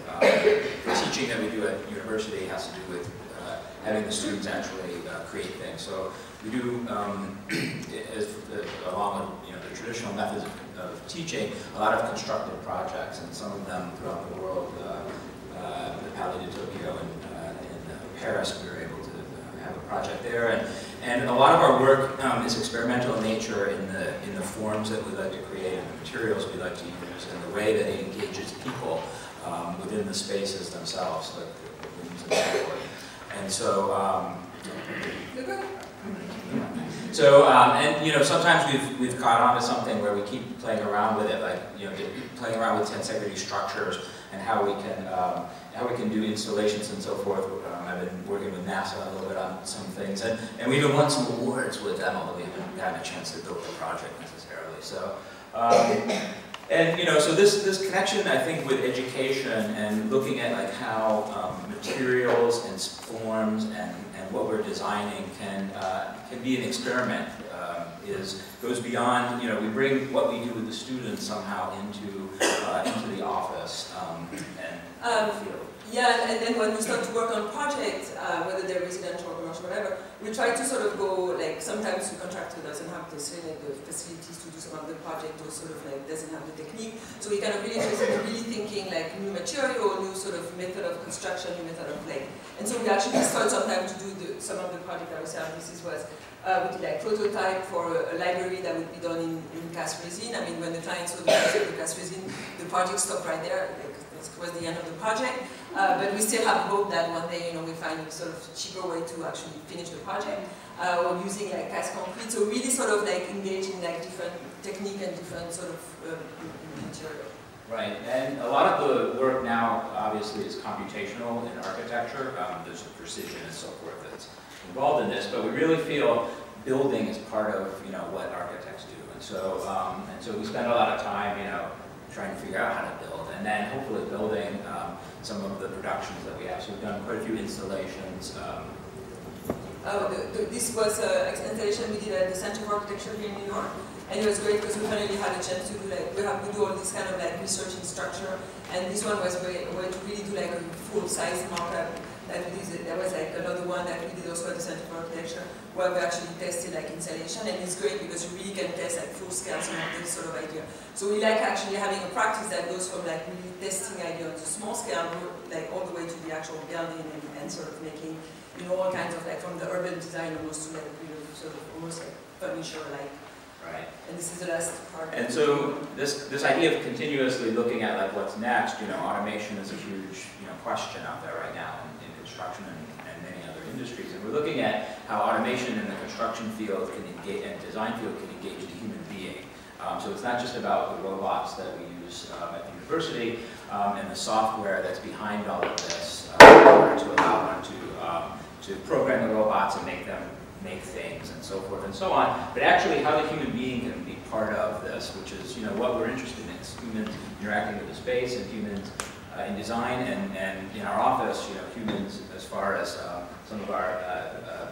the teaching that we do at university has to do with having the students actually create things. So we do, along with the traditional methods of teaching, a lot of constructed projects, and some of them throughout the world. The Palais de Tokyo in Paris, we were able to have a project there, and a lot of our work is experimental in nature in the forms that we like to create and the materials we like to use and the way that it engages people within the spaces themselves, like the rooms and so forth. And so, and sometimes we've caught on to something where we keep playing around with it, like playing around with tensegrity structures and how we can do installations and so forth. I've been working with NASA a little bit on some things, and we even won some awards with them, although we haven't gotten a chance to build the project necessarily. So. So this connection, I think, with education and looking at like how materials and forms and what we're designing can be an experiment goes beyond. We bring what we do with the students somehow into the office and field. Yeah, and then when we start to work on projects, whether they're residential or commercial, whatever, we try to sort of go, like, sometimes the contractor doesn't have the facilities to do some of the project, or sort of like doesn't have the technique. So we kind of really thinking like new material, new sort of method of construction, new method of like. And so we actually start sometimes to do some of the project ourselves. This was we did like prototype for a library that would be done in cast resin. I mean, when the client saw the cast resin, the project stopped right there. Like, this was the end of the project. But we still have hope that one day, we find a sort of cheaper way to actually finish the project, or using like cast concrete. So really sort of like engage in like different technique and different sort of material. Right, and a lot of the work now obviously is computational in architecture. There's a precision and so forth that's involved in this, but we really feel building is part of what architects do, and so we spend a lot of time trying to figure out how to build, and then hopefully building some of the productions that we have. So we've done quite a few installations. This was an installation we did at the Center for Architecture here in New York, and it was great because we finally had a chance to do like we do all this kind of like research in structure, and this one was a way to really do like a full-size mock-up. There was like another one that we did also at the Center for Architecture, where we actually tested like installation, and it's great because you really can test like full scale some of this sort of idea. So we like actually having a practice that goes from like really testing idea on the small scale, like all the way to the actual building and sort of making all kinds of like from the urban design almost to like sort of almost like furniture like. Right. And this is the last part. And so this idea of continuously looking at like what's next, automation is a huge question out there right now in construction and many other industries. And we're looking at how automation in the construction field can engage and design field can engage the human being. So it's not just about the robots that we use at the university and the software that's behind all of this in order to allow them to program the robots and make them make things and so forth and so on, but actually how the human being can be part of this, which is what we're interested in. It's humans interacting with the space and humans in design and in our office, humans as far as some of our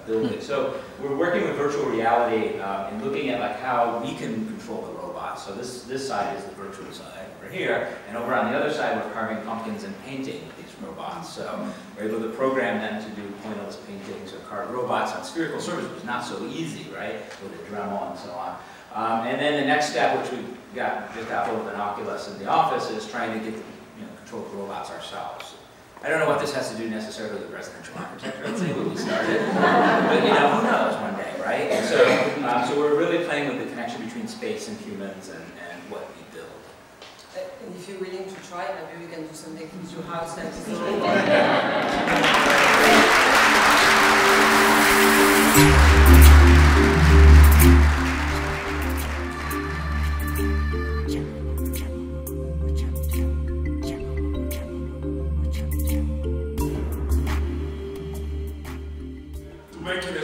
buildings. So we're working with virtual reality and looking at like how we can control the robots. So this side is the virtual side over here, and over on the other side we're carving pumpkins and painting with these robots. So we're able to program them to do pointless paintings or carve robots on spherical surfaces, which is not so easy, right? With a Dremel and so on. And then the next step, which we just got hold of an Oculus in the office, is trying to get control the robots ourselves. I don't know what this has to do necessarily with residential architecture. I'd say when we started, but who knows one day, right? And so we're really playing with the connection between space and humans and what we build. And if you're willing to try, maybe we can do something with your house.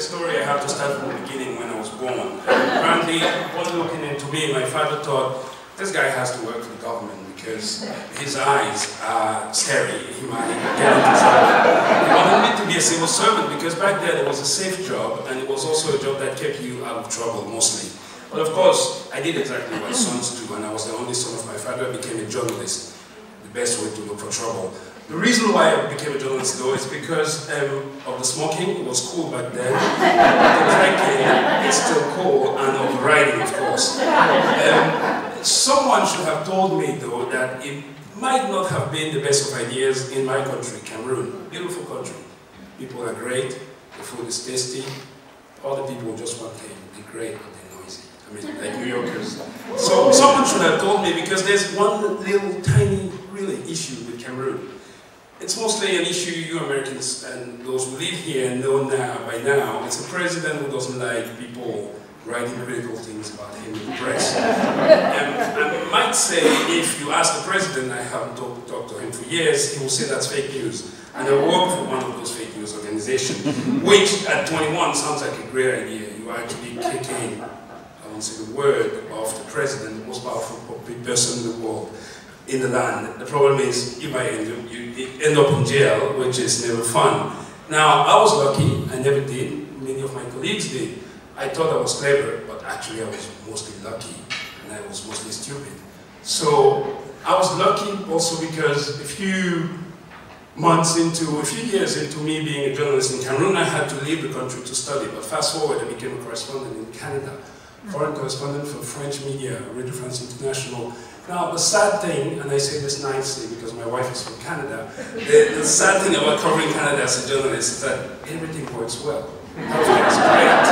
Story, I have to start from the beginning when I was born. Apparently, upon looking into me, my father thought, this guy has to work for the government because his eyes are scary. He might get into trouble. He wanted me to be a civil servant because back then it was a safe job and it was also a job that kept you out of trouble mostly. But of course, I did exactly what sons do, and I was the only son of my father. I became a journalist, the best way to look for trouble. The reason why I became a journalist, though, is because of the smoking. It was cool back then. The drinking, it's still cool, and of the writing, of course. Someone should have told me, though, that it might not have been the best of ideas in my country, Cameroon. Beautiful country. People are great. The food is tasty. All the people just want to be great, but they're noisy. I mean, like New Yorkers. So someone should have told me, because there's one little tiny, really, issue with Cameroon. It's mostly an issue you Americans and those who live here know by now. It's a president who doesn't like people writing critical things about him in the press. I might say, if you ask the president, I haven't talked to him for years, he will say that's fake news. And I work for one of those fake news organizations, which at 21 sounds like a great idea. You are actually kicking, I won't say the word, of the president, the most powerful person in the world, in the land. The problem is, you might end up in jail, which is never fun. Now, I was lucky, I never did. Many of my colleagues did. I thought I was clever, but actually I was mostly lucky, and I was mostly stupid. So, I was lucky also because a few years into me being a journalist in Cameroon, I had to leave the country to study. But fast forward, I became a correspondent in Canada, foreign correspondent for French media, Radio France International. Now, the sad thing, and I say this nicely because my wife is from Canada, the sad thing about covering Canada as a journalist is that everything works well. Healthcare is great,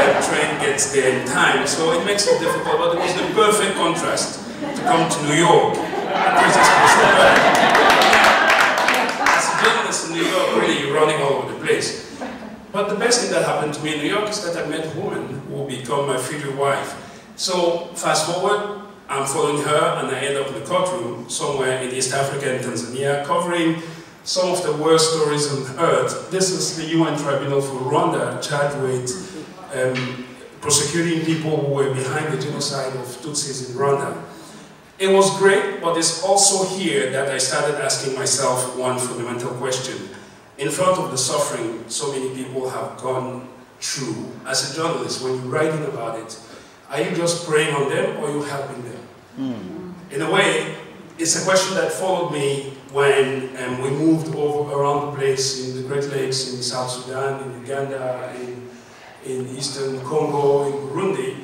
the train gets there in time, so it makes it difficult, but it was the perfect contrast to come to New York. As a journalist in New York, really, you're running all over the place. But the best thing that happened to me in New York is that I met a woman who will become my future wife. So, fast forward, I'm following her, and I end up in the courtroom somewhere in East Africa and Tanzania, covering some of the worst stories on earth. This is the UN Tribunal for Rwanda, charged with prosecuting people who were behind the genocide of Tutsis in Rwanda. It was great, but it's also here that I started asking myself one fundamental question. In front of the suffering so many people have gone through, as a journalist, when you're writing about it, are you just preying on them, or are you helping them? In a way, it's a question that followed me when we moved around the place in the Great Lakes, in South Sudan, in Uganda, in Eastern Congo, in Burundi,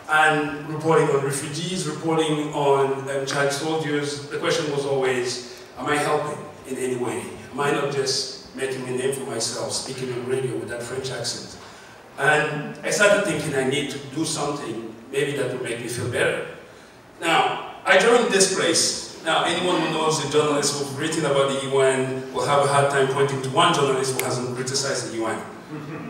and reporting on refugees, reporting on child soldiers. The question was always, am I helping in any way? Am I not just making a name for myself, speaking on radio with that French accent? And I started thinking I need to do something maybe that will make me feel better. Now, I joined this place. Now, anyone who knows the journalists who've written about the UN will have a hard time pointing to one journalist who hasn't criticized the UN.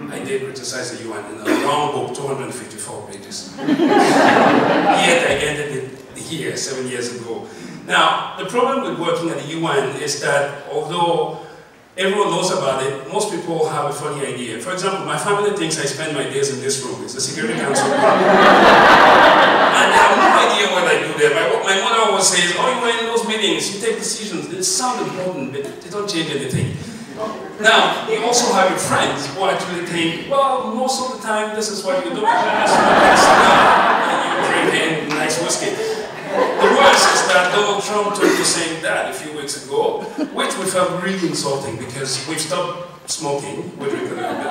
I did criticize the UN in a long book, 254 pages. Yet I ended it here 7 years ago. Now, the problem with working at the UN is that although everyone knows about it, most people have a funny idea. For example, my family thinks I spend my days in this room. It's the Security Council room. And I have no idea what I do there. My mother always says, oh, you are in those meetings, you take decisions. They sound important, but they don't change anything. Now, you also have your friends who actually think, well, most of the time, this is what you do. You drink in nice whiskey. The worst is that Donald Trump told us saying that a few weeks ago, which we felt really insulting because we've stopped smoking, we drink a little bit,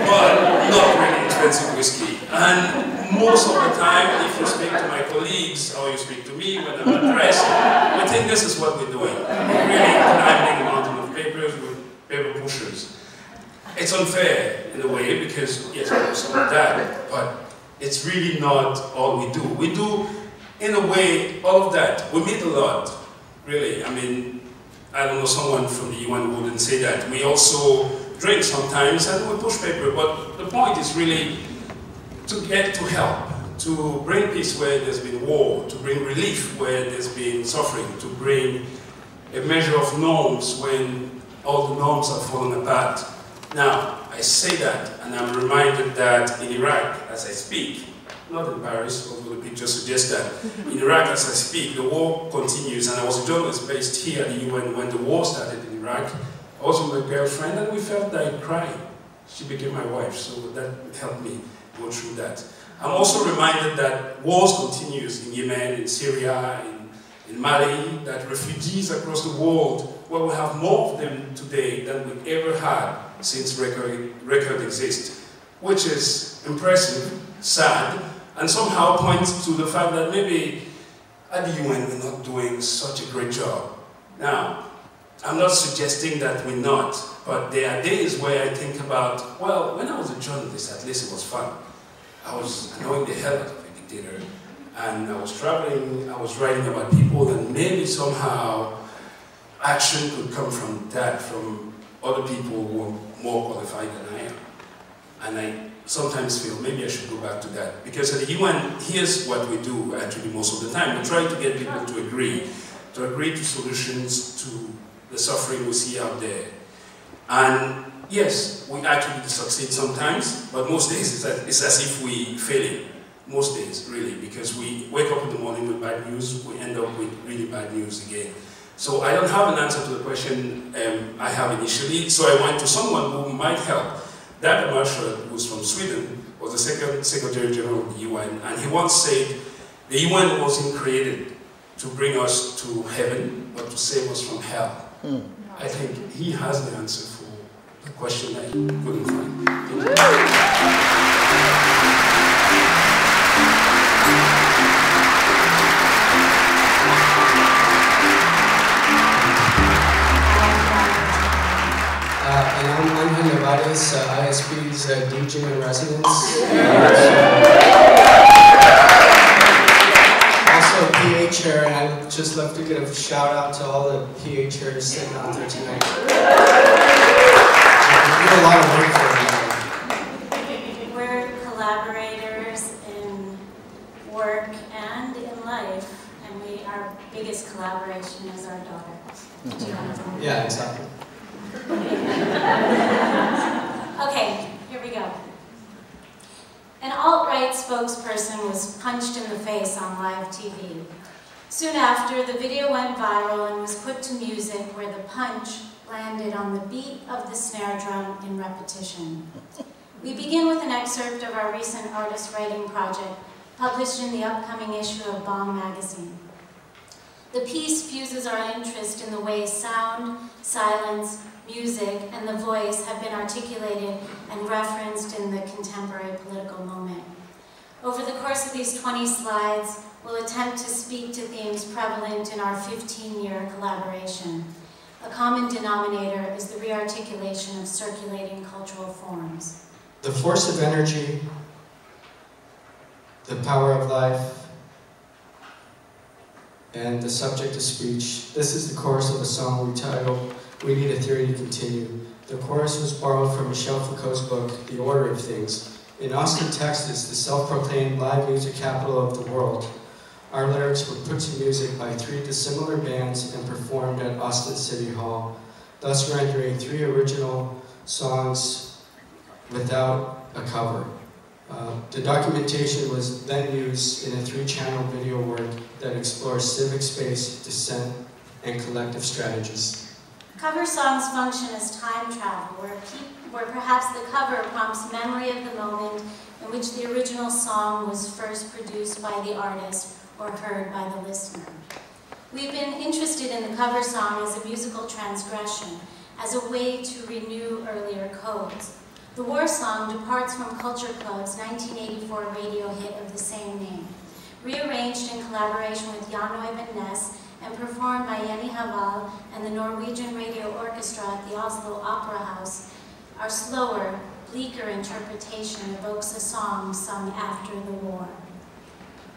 but not really expensive whiskey. And most of the time, if you speak to my colleagues or you speak to me when I'm addressed, we think this is what we're doing. We're really climbing a mountain of papers with paper pushers. It's unfair in a way because, yes, we do some of that, but it's really not all we do. We do in a way, all of that, we meet a lot, really. I mean, I don't know, someone from the UN wouldn't say that. We also drink sometimes and we push paper, but the point is really to get to help, to bring peace where there's been war, to bring relief where there's been suffering, to bring a measure of norms when all the norms are falling apart. Now, I say that, and I'm reminded that in Iraq, as I speak, not in Paris, although the picture suggests that, in Iraq, as I speak, the war continues, and I was a journalist based here at the UN when the war started in Iraq. I was with my girlfriend, and we felt like crying. She became my wife, so that helped me go through that. I'm also reminded that wars continues in Yemen, in Syria, in Mali, that refugees across the world, well, we have more of them today than we ever had since record exists, which is impressive, sad, and somehow points to the fact that maybe at the UN we're not doing such a great job. Now, I'm not suggesting that we're not, but there are days where I think about, well, when I was a journalist, at least it was fun. I was annoying the hell out of a dictator, and I was traveling, I was writing about people, and maybe somehow action could come from that, from other people who are more qualified than I am. And I sometimes feel maybe I should go back to that. Because at the UN, here's what we do actually most of the time. We try to get people to agree to solutions to the suffering we see out there. And yes, we actually succeed sometimes, but most days it's as if we fail. Most days, really, because we wake up in the morning with bad news, we end up with really bad news again. So I don't have an answer to the question I have initially, so I went to someone who might help. Danielle Pergament, who's from Sweden, was the second Secretary General of the UN, and he once said, the UN wasn't created to bring us to heaven, but to save us from hell. I think he has the answer for the question I couldn't find. Thank you. And I'm Angel Nevarez, ISB's DJ in residence. Also a PA chair, and I'd just love to give a shout out to all the PA chairs sitting out there tonight. We do a lot of work for them. We're collaborators in work and in life, and our biggest collaboration is our daughter. Yeah, exactly. Okay, here we go. An alt-right spokesperson was punched in the face on live TV. Soon after, the video went viral and was put to music where the punch landed on the beat of the snare drum in repetition. We begin with an excerpt of our recent artist writing project, published in the upcoming issue of Bomb magazine. The piece fuses our interest in the way sound, silence, music, and the voice have been articulated and referenced in the contemporary political moment. Over the course of these 20 slides, we'll attempt to speak to themes prevalent in our 15-year collaboration. A common denominator is the rearticulation of circulating cultural forms. The force of energy, the power of life, and the subject of speech. This is the chorus of a song we titled, We Need a Theory to Continue. The chorus was borrowed from Michel Foucault's book, The Order of Things. In Austin, Texas, the self-proclaimed live music capital of the world, our lyrics were put to music by 3 dissimilar bands and performed at Austin City Hall, thus rendering 3 original songs without a cover. The documentation was then used in a 3-channel video work that explores civic space, dissent, and collective strategies. Cover songs function as time travel, where perhaps the cover prompts memory of the moment in which the original song was first produced by the artist or heard by the listener. We've been interested in the cover song as a musical transgression, as a way to renew earlier codes. The war song departs from Culture Club's 1984 radio hit of the same name. Rearranged in collaboration with Jan Oyvind Næss and performed by Jenny Haval and the Norwegian Radio Orchestra at the Oslo Opera House, our slower, bleaker interpretation evokes a song sung after the war.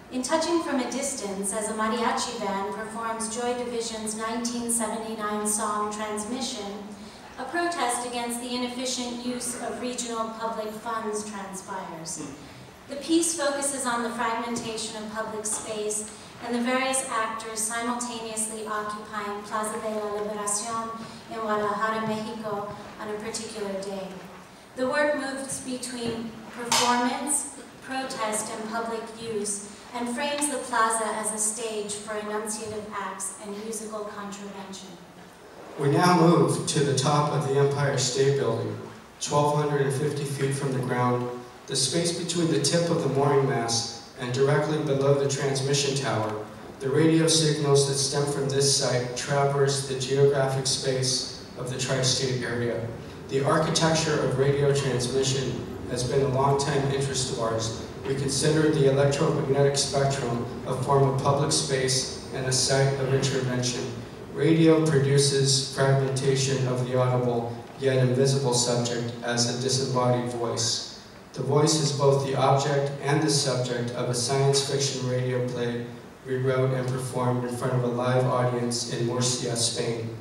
In Touching from a Distance, as a mariachi band performs Joy Division's 1979 song Transmission, a protest against the inefficient use of regional public funds transpires. The piece focuses on the fragmentation of public space and the various actors simultaneously occupying Plaza de la Liberación in Guadalajara, Mexico on a particular day. The work moves between performance, protest, and public use, and frames the plaza as a stage for enunciative acts and musical contravention. We now move to the top of the Empire State Building, 1,250 feet from the ground, the space between the tip of the mooring mast and directly below the transmission tower. The radio signals that stem from this site traverse the geographic space of the tri-state area. The architecture of radio transmission has been a long-time interest of ours. We consider the electromagnetic spectrum a form of public space and a site of intervention. Radio produces fragmentation of the audible, yet invisible subject as a disembodied voice. The voice is both the object and the subject of a science fiction radio play we wrote and performed in front of a live audience in Murcia, Spain.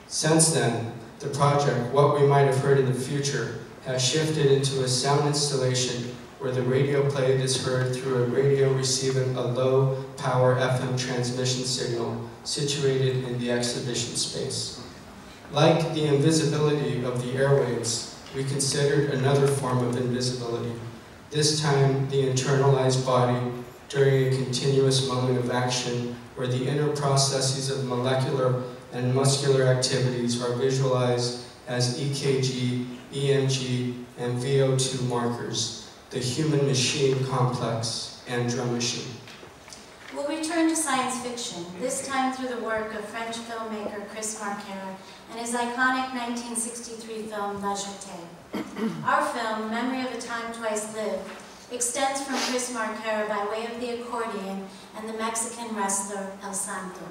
Since then, the project, What We Might Have Heard in the Future, has shifted into a sound installation where the radio play is heard through a radio receiving a low-power FM transmission signal situated in the exhibition space. Like the invisibility of the airwaves, we considered another form of invisibility, this time the internalized body during a continuous moment of action where the inner processes of molecular and muscular activities are visualized as EKG, EMG, and VO2 markers, the human-machine complex, and drum machine. We'll return to science fiction, this time through the work of French filmmaker Chris Marker and his iconic 1963 film La Jetée. Our film, Memory of a Time Twice Lived, extends from Chris Marker by way of the accordion and the Mexican wrestler El Santo.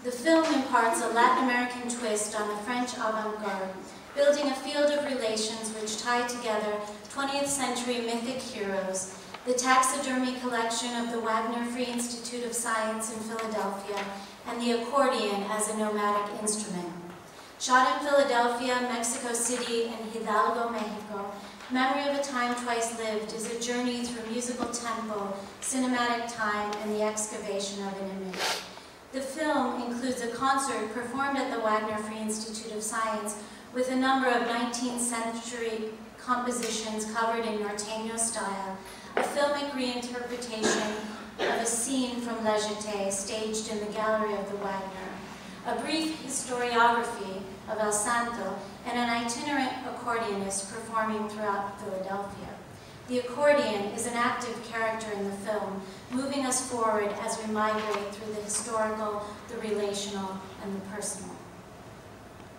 The film imparts a Latin American twist on the French avant-garde, building a field of relations which tie together 20th century mythic heroes, the taxidermy collection of the Wagner Free Institute of Science in Philadelphia, and the accordion as a nomadic instrument. Shot in Philadelphia, Mexico City, and Hidalgo, Mexico, Memory of a Time Twice Lived is a journey through musical tempo, cinematic time, and the excavation of an image. The film includes a concert performed at the Wagner Free Institute of Science with a number of 19th century compositions covered in norteño style, a filmic reinterpretation of a scene from La Jetée staged in the gallery of the Wagner, a brief historiography of El Santo, and an itinerant accordionist performing throughout Philadelphia. The accordion is an active character in the film, moving us forward as we migrate through the historical, the relational, and the personal.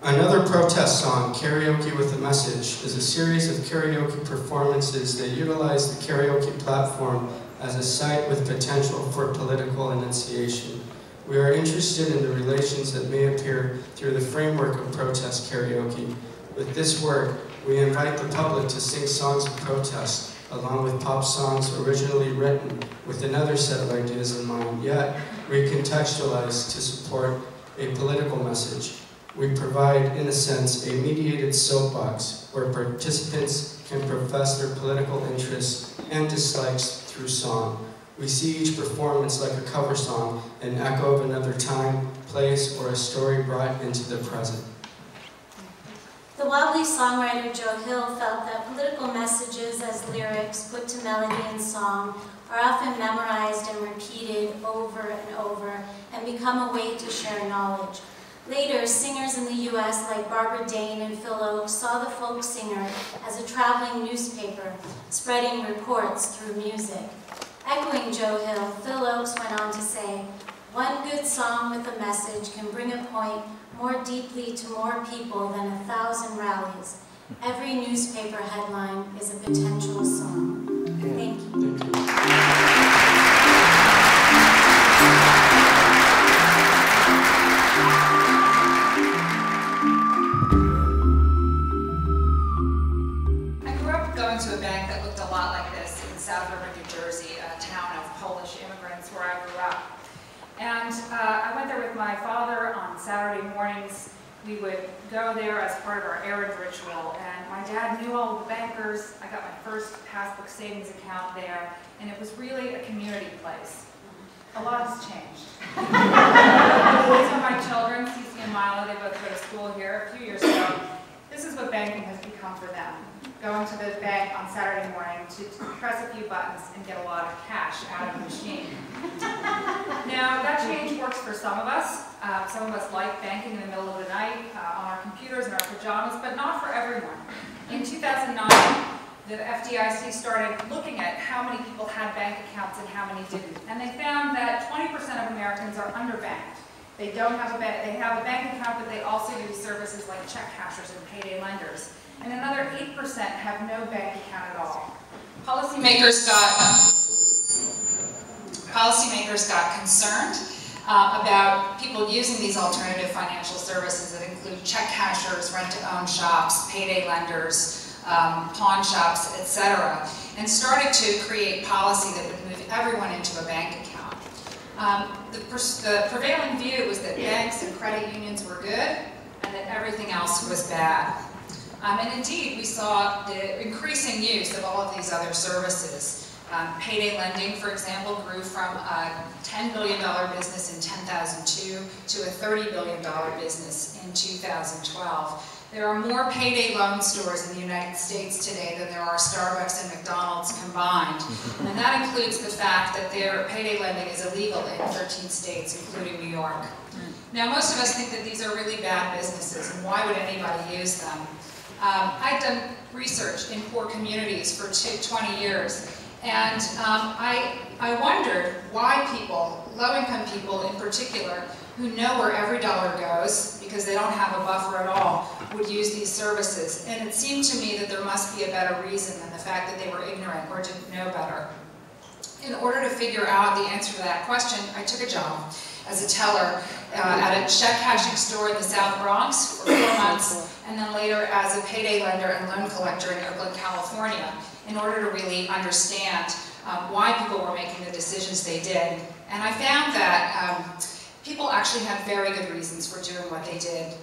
Another protest song, Karaoke with a Message, is a series of karaoke performances that utilize the karaoke platform as a site with potential for political enunciation. We are interested in the relations that may appear through the framework of protest karaoke. With this work, we invite the public to sing songs of protest, along with pop songs originally written with another set of ideas in mind, yet recontextualized to support a political message. We provide, in a sense, a mediated soapbox where participants can profess their political interests and dislikes through song. We see each performance like a cover song, an echo of another time, place, or a story brought into the present. The wobbly songwriter Joe Hill felt that political messages as lyrics put to melody and song are often memorized and repeated over and over and become a way to share knowledge. Later, singers in the U.S. like Barbara Dane and Phil Oakes saw the folk singer as a traveling newspaper, spreading reports through music. Echoing Joe Hill, Phil Oakes went on to say, "One good song with a message can bring a point more deeply to more people than 1,000 rallies. Every newspaper headline is a potential song." Thank you. Thank you. I grew up going to a bank that looked a lot like this in South River, New Jersey, a town of Polish immigrants. Saturday mornings, we would go there as part of our errand ritual, and my dad knew all the bankers. I got my first passbook savings account there, and it was really a community place. A lot has changed. These are my children, Cece and Milo. They both go to school here. A few years ago, this is what banking has become for them. Going to the bank on Saturday morning to press a few buttons and get a lot of cash out of the machine. Now, that change works for some of us. Some of us like banking in the middle of the night on our computers in our pajamas, but not for everyone. In 2009, the FDIC started looking at how many people had bank accounts and how many didn't. And they found that 20% of Americans are underbanked. They don't have a bank, they have a bank account, but they also use services like check cashers and payday lenders. And another 8% have no bank account at all. Policymakers got concerned about people using these alternative financial services that include check cashers, rent-to-own shops, payday lenders, pawn shops, etc., and started to create policy that would move everyone into a bank account. The prevailing view was that banks and credit unions were good and that everything else was bad. And indeed, we saw the increasing use of all of these other services. Payday lending, for example, grew from a $10 billion business in 2002 to a $30 billion business in 2012. There are more payday loan stores in the United States today than there are Starbucks and McDonald's combined. And that includes the fact that their payday lending is illegal in 13 states, including New York. Now, most of us think that these are really bad businesses, and why would anybody use them? I've done research in poor communities for 20 years, and I wondered why people, low-income people in particular, who know where every dollar goes, because they don't have a buffer at all, would use these services. And it seemed to me that there must be a better reason than the fact that they were ignorant or didn't know better. In order to figure out the answer to that question, I took a job as a teller at a check cashing store in the South Bronx for 4 months, and then later as a payday lender and loan collector in Oakland, California, in order to really understand why people were making the decisions they did. And I found that people actually had very good reasons for doing what they did.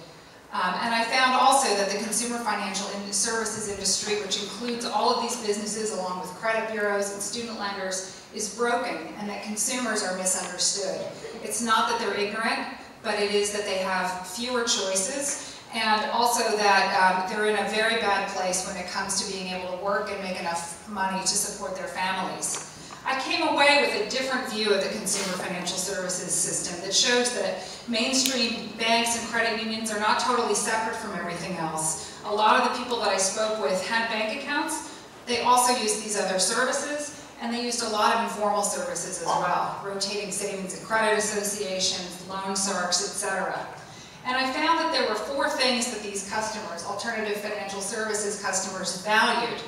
And I found also that the consumer financial services industry, which includes all of these businesses along with credit bureaus and student lenders, is broken, and that consumers are misunderstood. It's not that they're ignorant, but it is that they have fewer choices, and also that they're in a very bad place when it comes to being able to work and make enough money to support their families. I came away with a different view of the consumer financial services system that shows that mainstream banks and credit unions are not totally separate from everything else. A lot of the people that I spoke with had bank accounts. They also used these other services, and they used a lot of informal services as well, rotating savings and credit associations, loan SARCs, etc. And I found that there were 4 things that these customers, alternative financial services customers, valued.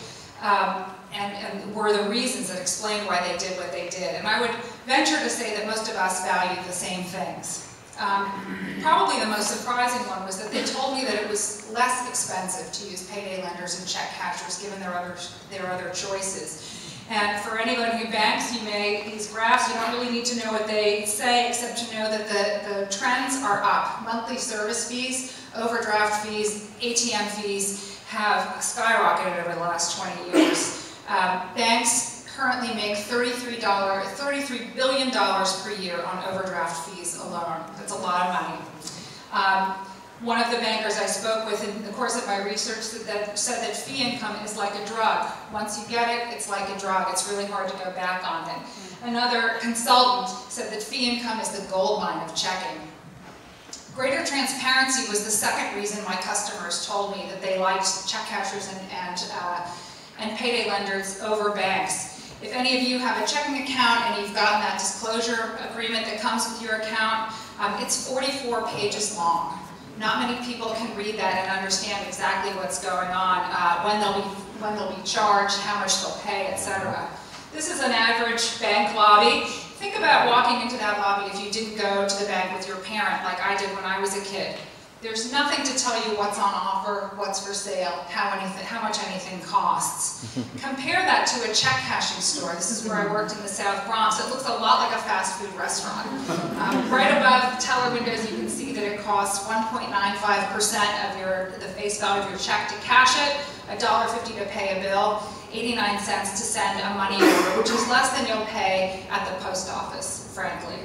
And were the reasons that explained why they did what they did. And I would venture to say that most of us valued the same things. Probably the most surprising one was that they told me that it was less expensive to use payday lenders and check cashers given their other choices. And for anyone who banks, these graphs, you don't really need to know what they say except to know that the trends are up. Monthly service fees, overdraft fees, ATM fees have skyrocketed over the last 20 years. Banks currently make $33 billion per year on overdraft fees alone. That's a lot of money. One of the bankers I spoke with in the course of my research said that fee income is like a drug. Once you get it, it's like a drug. It's really hard to go back on it. Another consultant said that fee income is the gold mine of checking. Greater transparency was the second reason my customers told me that they liked check cashers and payday lenders over banks. If any of you have a checking account and you've gotten that disclosure agreement that comes with your account, it's 44 pages long. Not many people can read that and understand exactly what's going on, when they'll be charged, how much they'll pay, etc. This is an average bank lobby. Think about walking into that lobby if you didn't go to the bank with your parent like I did when I was a kid. There's nothing to tell you what's on offer, what's for sale, how much anything costs. Compare that to a check cashing store. This is where I worked in the South Bronx. It looks a lot like a fast food restaurant. Right above teller windows, you can see that it costs 1.95% of the face value of your check to cash it, $1.50 to pay a bill, 89 cents to send a money order, which is less than you'll pay at the post office, frankly.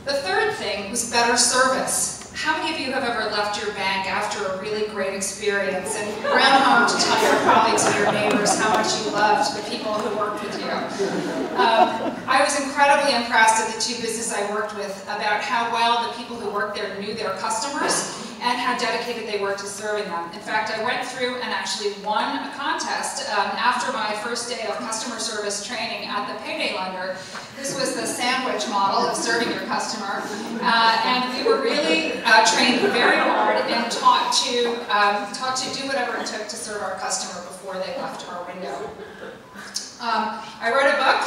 The third thing was better service. How many of you have ever left your bank after a really great experience and ran home to tell your colleagues and your neighbors how much you loved the people who worked with you? I was incredibly impressed at the two businesses I worked with about how well the people who worked there knew their customers and how dedicated they were to serving them. In fact, I went through and actually won a contest after my first day of customer service training at the Payday Lender. This was the sandwich model of serving your customer. And we were really trained very hard and taught to do whatever it took to serve our customer before they left our window. I wrote a book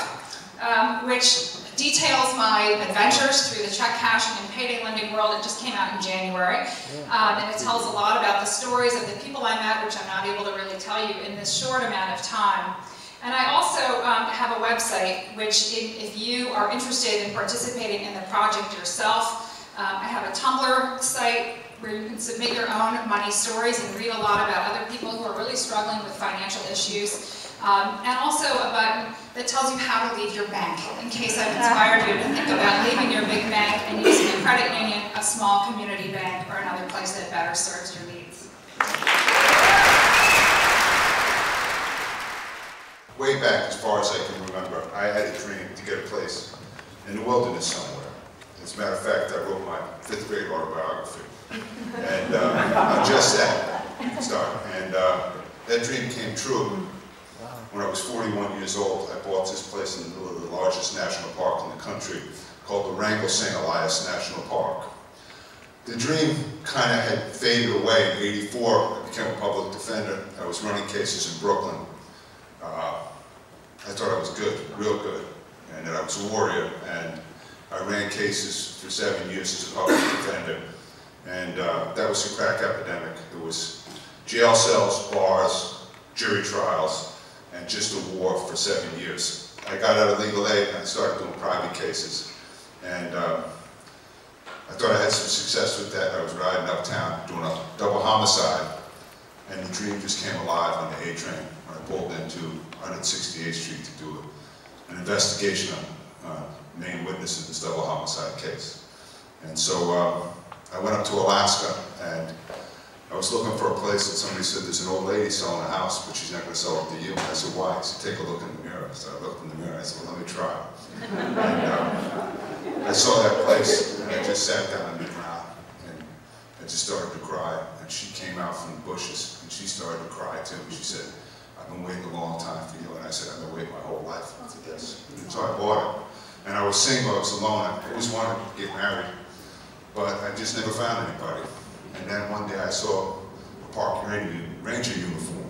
which details my adventures through the check cashing and payday lending world. It just came out in January. And it tells a lot about the stories of the people I met, which I'm not able to really tell you in this short amount of time. And I also have a website, which if you are interested in participating in the project yourself, I have a Tumblr site where you can submit your own money stories and read a lot about other people who are really struggling with financial issues. And also a button that tells you how to leave your bank, in case I've inspired you to think about leaving your big bank and using a credit union, a small community bank, or another place that better serves your needs. Way back, as far as I can remember, I had a dream to get a place in the wilderness somewhere. As a matter of fact, I wrote my 5th grade autobiography. And just that start. And that dream came true. When I was 41 years old, I bought this place in the middle of the largest national park in the country called the Wrangell St. Elias National Park. The dream kind of had faded away. In '84, I became a public defender. I was running cases in Brooklyn. I thought I was good, real good, and that I was a warrior. And I ran cases for 7 years as a public defender. And that was a crack epidemic. It was jail cells, bars, jury trials, and just a war for 7 years. I got out of legal aid and I started doing private cases. And I thought I had some success with that. I was riding uptown doing a double homicide, and the dream just came alive on the A train when I pulled into 168th Street to do an investigation on main witness in this double homicide case. And so I went up to Alaska, and I was looking for a place, and somebody said, there's an old lady selling a house, but she's not going to sell it to you. I said, why? He said, take a look in the mirror. So I looked in the mirror, and I said, well, let me try. And I saw that place, and I just sat down on the ground, and I just started to cry. And she came out from the bushes, and she started to cry too. And she said, I've been waiting a long time for you. And I said, I've been waiting my whole life for this. And so I bought it. And I was single, I was alone. I always wanted to get married, but I just never found anybody. And then one day I saw a park ranger uniform.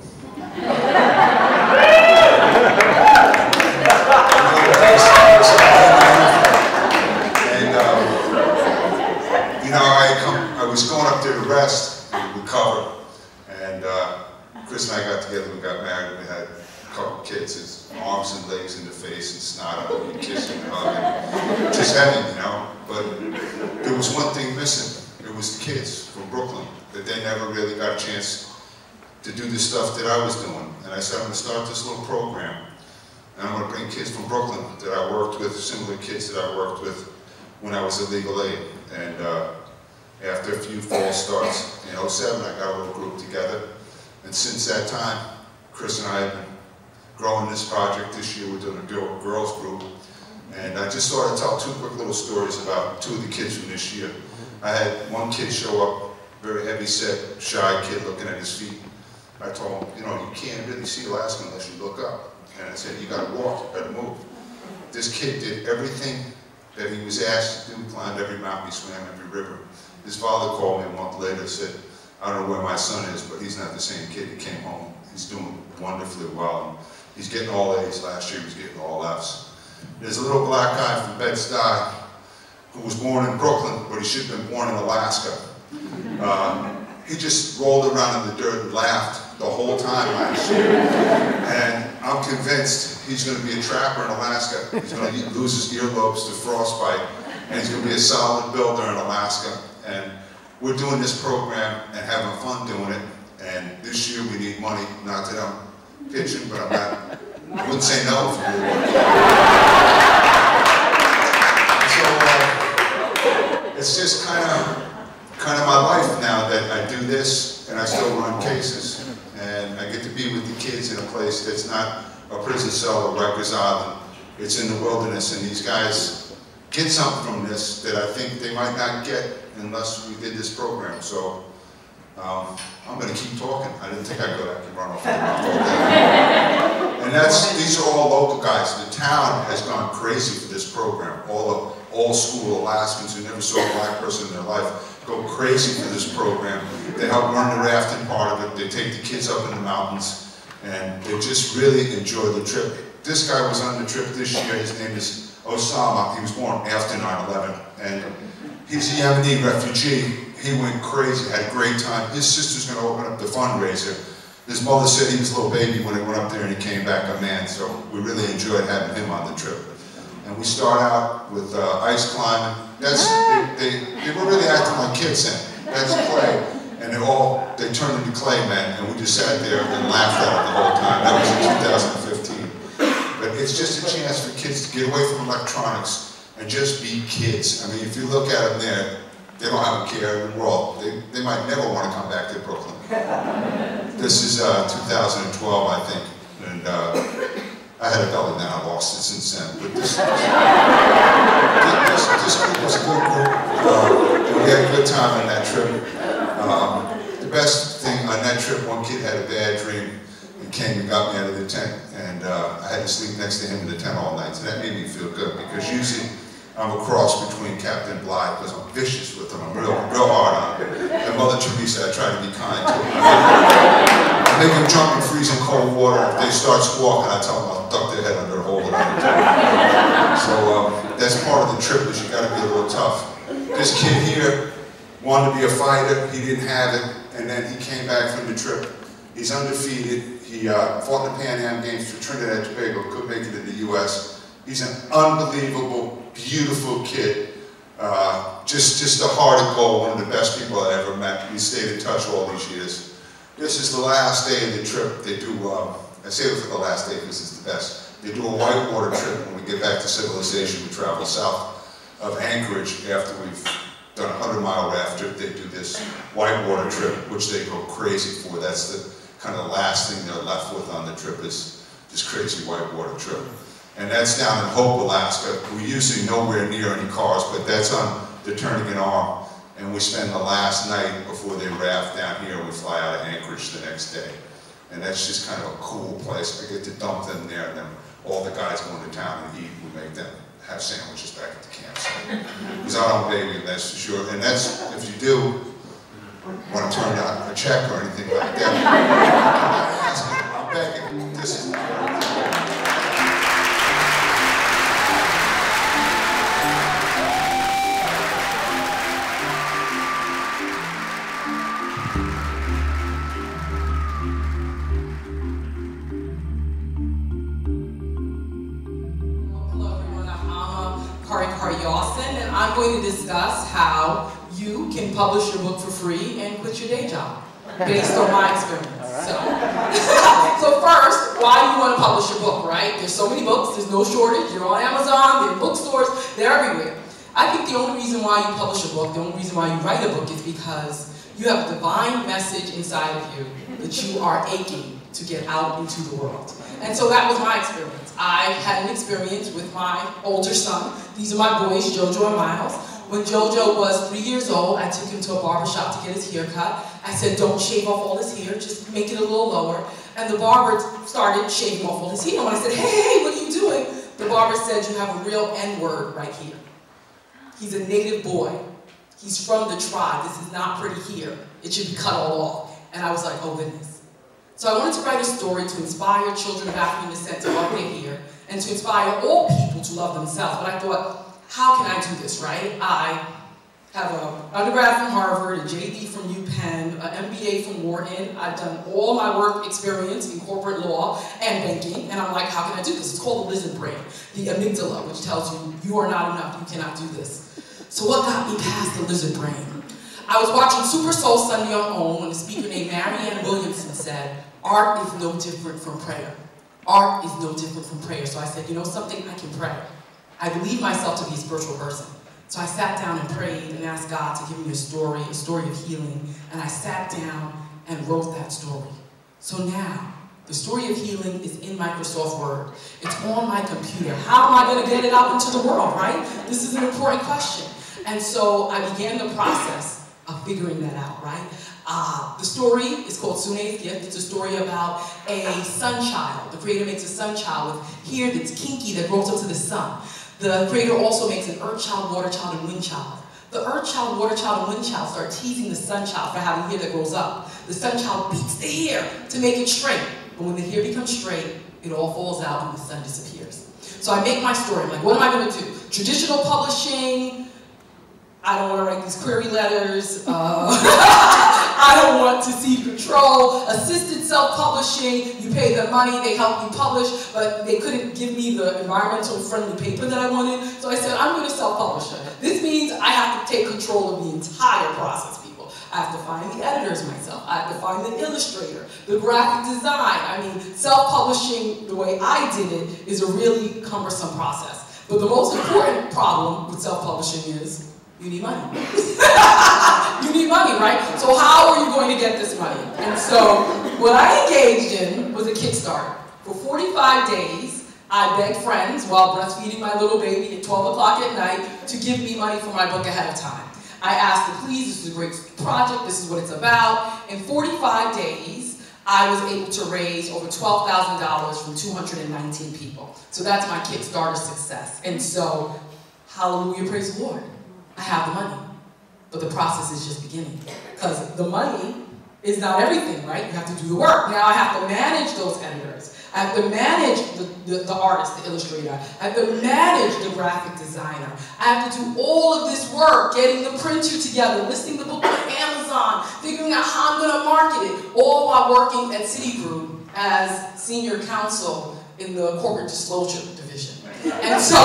And you know, I was going up there to rest and recover. And Chris and I got together, we got married, we had a couple kids, his arms and legs in the face and snot on me, kissing and hugging. Just heavy, you know. But there was one thing missing. It was the kids from Brooklyn, that they never really got a chance to do the stuff that I was doing. And I said, I'm going to start this little program. And I'm going to bring kids from Brooklyn that I worked with, similar kids that I worked with when I was at legal aid. And after a few false starts in '07, I got a little group together. And since that time, Chris and I have been growing this project. This year we're doing a girls group. And I just thought I'd tell 2 quick little stories about 2 of the kids from this year. I had one kid show up, very heavy-set, shy kid looking at his feet. I told him, you know, you can't really see Alaska unless you look up. And I said, you gotta walk, you gotta move. This kid did everything that he was asked to do, climbed every mountain, he swam every river. His father called me a month later and said, I don't know where my son is, but he's not the same kid. He came home, he's doing wonderfully well. He's getting all A's. Last year he was getting all F's. There's a little black guy from Bed-Stuy who was born in Brooklyn, but he should have been born in Alaska. He just rolled around in the dirt and laughed the whole time last year. And I'm convinced he's going to be a trapper in Alaska. He's going to lose his earlobes to frostbite, and he's going to be a solid builder in Alaska. And we're doing this program and having fun doing it. And this year we need money. Not that I'm pitching, but I'm not. I wouldn't say no if you really want. So it's just kind of my life now that I do this and I still run cases. And I get to be with the kids in a place that's not a prison cell or Rikers Island. It's in the wilderness, and these guys get something from this that I think they might not get unless we did this program. So I'm going to keep talking. I didn't think I'd go back and run off the mouth all day. And these are all local guys. The town has gone crazy for this program. All school Alaskans who never saw a black person in their life go crazy for this program. They help run the rafting part of it. They take the kids up in the mountains, and they just really enjoy the trip. This guy was on the trip this year. His name is Osama. He was born after 9/11, and he's a Yemeni refugee. He went crazy, had a great time. His sister's going to open up the fundraiser. His mother said he was a little baby when he went up there, and he came back a man. So we really enjoyed having him on the trip. And we start out with ice climbing. They were really acting like kids then. That's clay. And they turned into clay men, and we just sat there and laughed at it the whole time. That was in 2015. But it's just a chance for kids to get away from electronics and just be kids. I mean, if you look at them there, they don't have a care in the world. They might never want to come back to Brooklyn. This is 2012, I think. And I had a belly, then I lost it since then. But this group was a good group. And we had a good time on that trip. The best thing on that trip, one kid had a bad dream and came and got me out of the tent. And I had to sleep next to him in the tent all night. So that made me feel good, because usually I'm a cross between Captain Bligh, because I'm vicious with them. I'm real hard on them. And Mother Teresa, I try to be kind to them. I make them jump in freezing cold water. If they start squawking, I tell them I'll duck their head under a hole. So that's part of the trip, is you got to be a little tough. This kid here wanted to be a fighter. He didn't have it, and then he came back from the trip. He's undefeated. He fought in the Pan Am Games for Trinidad and Tobago, could make it in the U.S. He's an unbelievable, beautiful kid. Just a heart of gold, one of the best people I ever met. We stayed in touch all these years. This is the last day of the trip. They do, I say it for the last day because it's the best. They do a whitewater trip when we get back to civilization. We travel south of Anchorage after we've done a 100-mile raft trip. They do this whitewater trip, which they go crazy for. That's the kind of last thing they're left with on the trip, is this crazy whitewater trip. And that's down in Hope, Alaska. We're usually nowhere near any cars, but that's on the Turning Arm. And we spend the last night before they raft down here, and we fly out of Anchorage the next day. And that's just kind of a cool place. I get to dump them there, and then all the guys go into town and eat. We make them have sandwiches back at the campsite. Because I don't baby, that's for sure. And that's, if you do want to turn down a check or anything like that, I'm begging. This is Karikari-Yawson, and I'm going to discuss how you can publish your book for free and quit your day job, based on my experience. So first, why do you want to publish your book, right? There's so many books, there's no shortage, you're on Amazon, they're in bookstores, they're everywhere. I think the only reason why you publish a book, the only reason why you write a book is because you have a divine message inside of you that you are aching to get out into the world. And so that was my experience. I had an experience with my older son. These are my boys, Jojo and Miles. When Jojo was 3 years old, I took him to a barbershop to get his hair cut. I said, don't shave off all his hair, just make it a little lower. And the barber started shaving off all his hair. And when I said, hey, what are you doing? The barber said, you have a real N-word right here. He's a native boy. He's from the tribe. This is not pretty here. It should be cut all off. And I was like, oh goodness. So I wanted to write a story to inspire children of African descent to love their hair, and to inspire all people to love themselves. But I thought, how can I do this, right? I have an undergrad from Harvard, a JD from UPenn, an MBA from Wharton. I've done all my work experience in corporate law and banking, and I'm like, how can I do this? It's called the lizard brain, the amygdala, which tells you, you are not enough, you cannot do this. So what got me past the lizard brain? I was watching Super Soul Sunday on OWN when a speaker named Marianne Williamson said, art is no different from prayer. Art is no different from prayer. So I said, you know something, I can pray. I believe myself to be a spiritual person. So I sat down and prayed and asked God to give me a story of healing. And I sat down and wrote that story. So now, the story of healing is in Microsoft Word. It's on my computer. How am I going to get it out into the world, right? This is an important question. And so I began the process of figuring that out, right? The story is called Sune's Gift. It's a story about a sun child. The creator makes a sun child with hair that's kinky that grows up to the sun. The creator also makes an earth child, water child, and wind child. The earth child, water child, and wind child start teasing the sun child for having hair that grows up. The sun child beats the hair to make it straight. But when the hair becomes straight, it all falls out and the sun disappears. So I make my story. I'm like, what am I going to do? Traditional publishing. I don't want to write these query letters. I don't want to see control. Assisted self-publishing. You pay them money, they help you publish, but they couldn't give me the environmental friendly paper that I wanted. So I said, I'm going to self-publish it. This means I have to take control of the entire process, people. I have to find the editors myself. I have to find the illustrator, the graphic design. I mean, self-publishing the way I did it is a really cumbersome process. But the most important problem with self-publishing is you need money. You need money, right? So how are you going to get this money? And so what I engaged in was a Kickstarter. For 45 days, I begged friends while breastfeeding my little baby at 12 o'clock at night to give me money for my book ahead of time. I asked them, please, this is a great project, this is what it's about. In 45 days, I was able to raise over $12,000 from 219 people. So that's my Kickstarter success. And so, hallelujah, praise the Lord. I have the money, but the process is just beginning. Because the money is not everything, right? You have to do the work. Now I have to manage those editors. I have to manage the artist, the illustrator. I have to manage the graphic designer. I have to do all of this work, getting the printer together, listing the book on Amazon, figuring out how I'm going to market it, all while working at Citigroup as senior counsel in the corporate disclosure division. And so,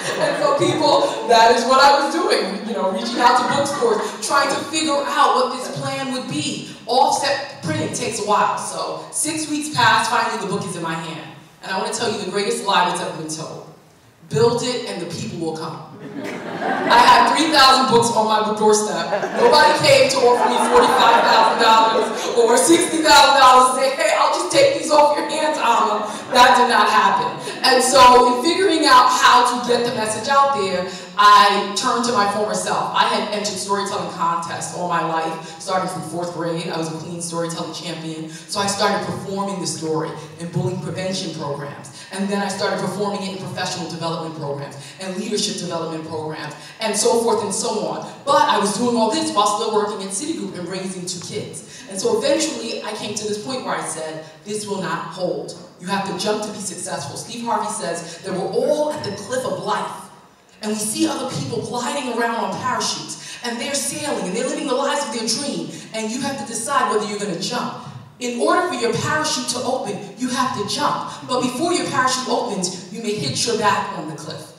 and so people, that is what I was doing, you know, reaching out to bookstores, trying to figure out what this plan would be. Offset printing takes a while, so 6 weeks passed, finally the book is in my hand. And I want to tell you the greatest lie that's ever been told. Build it and the people will come. I had 3,000 books on my doorstep. Nobody came to offer me $45,000 or $60,000 and say, hey, I'll just take these off your hands, Ama. That did not happen. And so in figuring out how to get the message out there, I turned to my former self. I had entered storytelling contests all my life, starting from 4th grade. I was a Queen Storytelling Champion. So I started performing the story in bullying prevention programs. And then I started performing it in professional development programs and leadership development programs and so forth and so on. But I was doing all this while still working at Citigroup and raising 2 kids. And so eventually I came to this point where I said, this will not hold. You have to jump to be successful. Steve Harvey says that we're all at the cliff of life. And we see other people gliding around on parachutes, and they're sailing, and they're living the lives of their dream, and you have to decide whether you're going to jump. In order for your parachute to open, you have to jump. But before your parachute opens, you may hit your back on the cliff.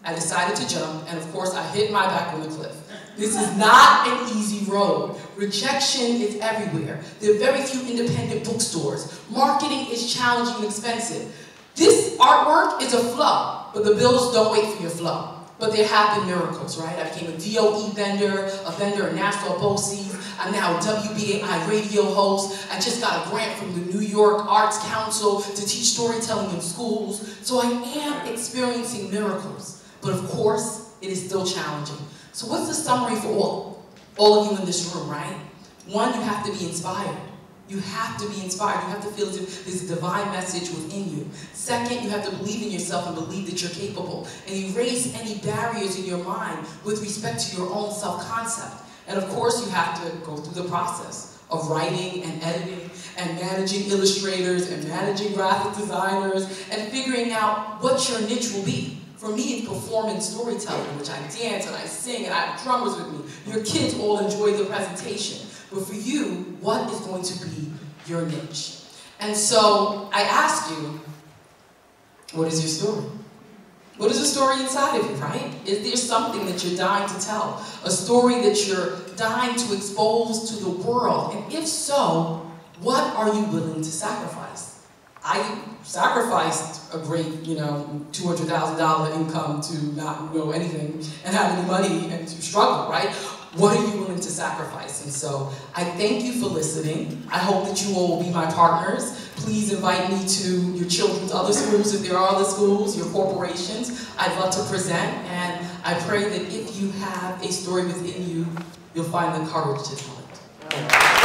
I decided to jump, and of course, I hit my back on the cliff. This is not an easy road. Rejection is everywhere. There are very few independent bookstores. Marketing is challenging and expensive. This artwork is a flow, but the bills don't wait for your flow. But there have been miracles, right? I became a DOE vendor, a vendor in Nassau BOCES. I'm now a WBAI radio host. I just got a grant from the New York Arts Council to teach storytelling in schools. So I am experiencing miracles. But of course, it is still challenging. So what's the summary for all of you in this room, right? One, you have to be inspired. You have to be inspired. You have to feel as if there's a divine message within you. Second, you have to believe in yourself and believe that you're capable. And erase any barriers in your mind with respect to your own self-concept. And of course, you have to go through the process of writing and editing and managing illustrators and managing graphic designers and figuring out what your niche will be. For me, it's performance storytelling, which I dance and I sing and I have drummers with me. Your kids all enjoy the presentation. But for you, what is going to be your niche? And so I ask you, what is your story? What is a story inside of you, right? Is there something that you're dying to tell? A story that you're dying to expose to the world? And if so, what are you willing to sacrifice? I sacrificed a great, $200,000 income to not know anything and have any money and to struggle, right? What are you willing to sacrifice? And so I thank you for listening. I hope that you all will be my partners. Please invite me to your children's other schools, if there are other schools, your corporations. I'd love to present, and I pray that if you have a story within you, you'll find the courage to tell it.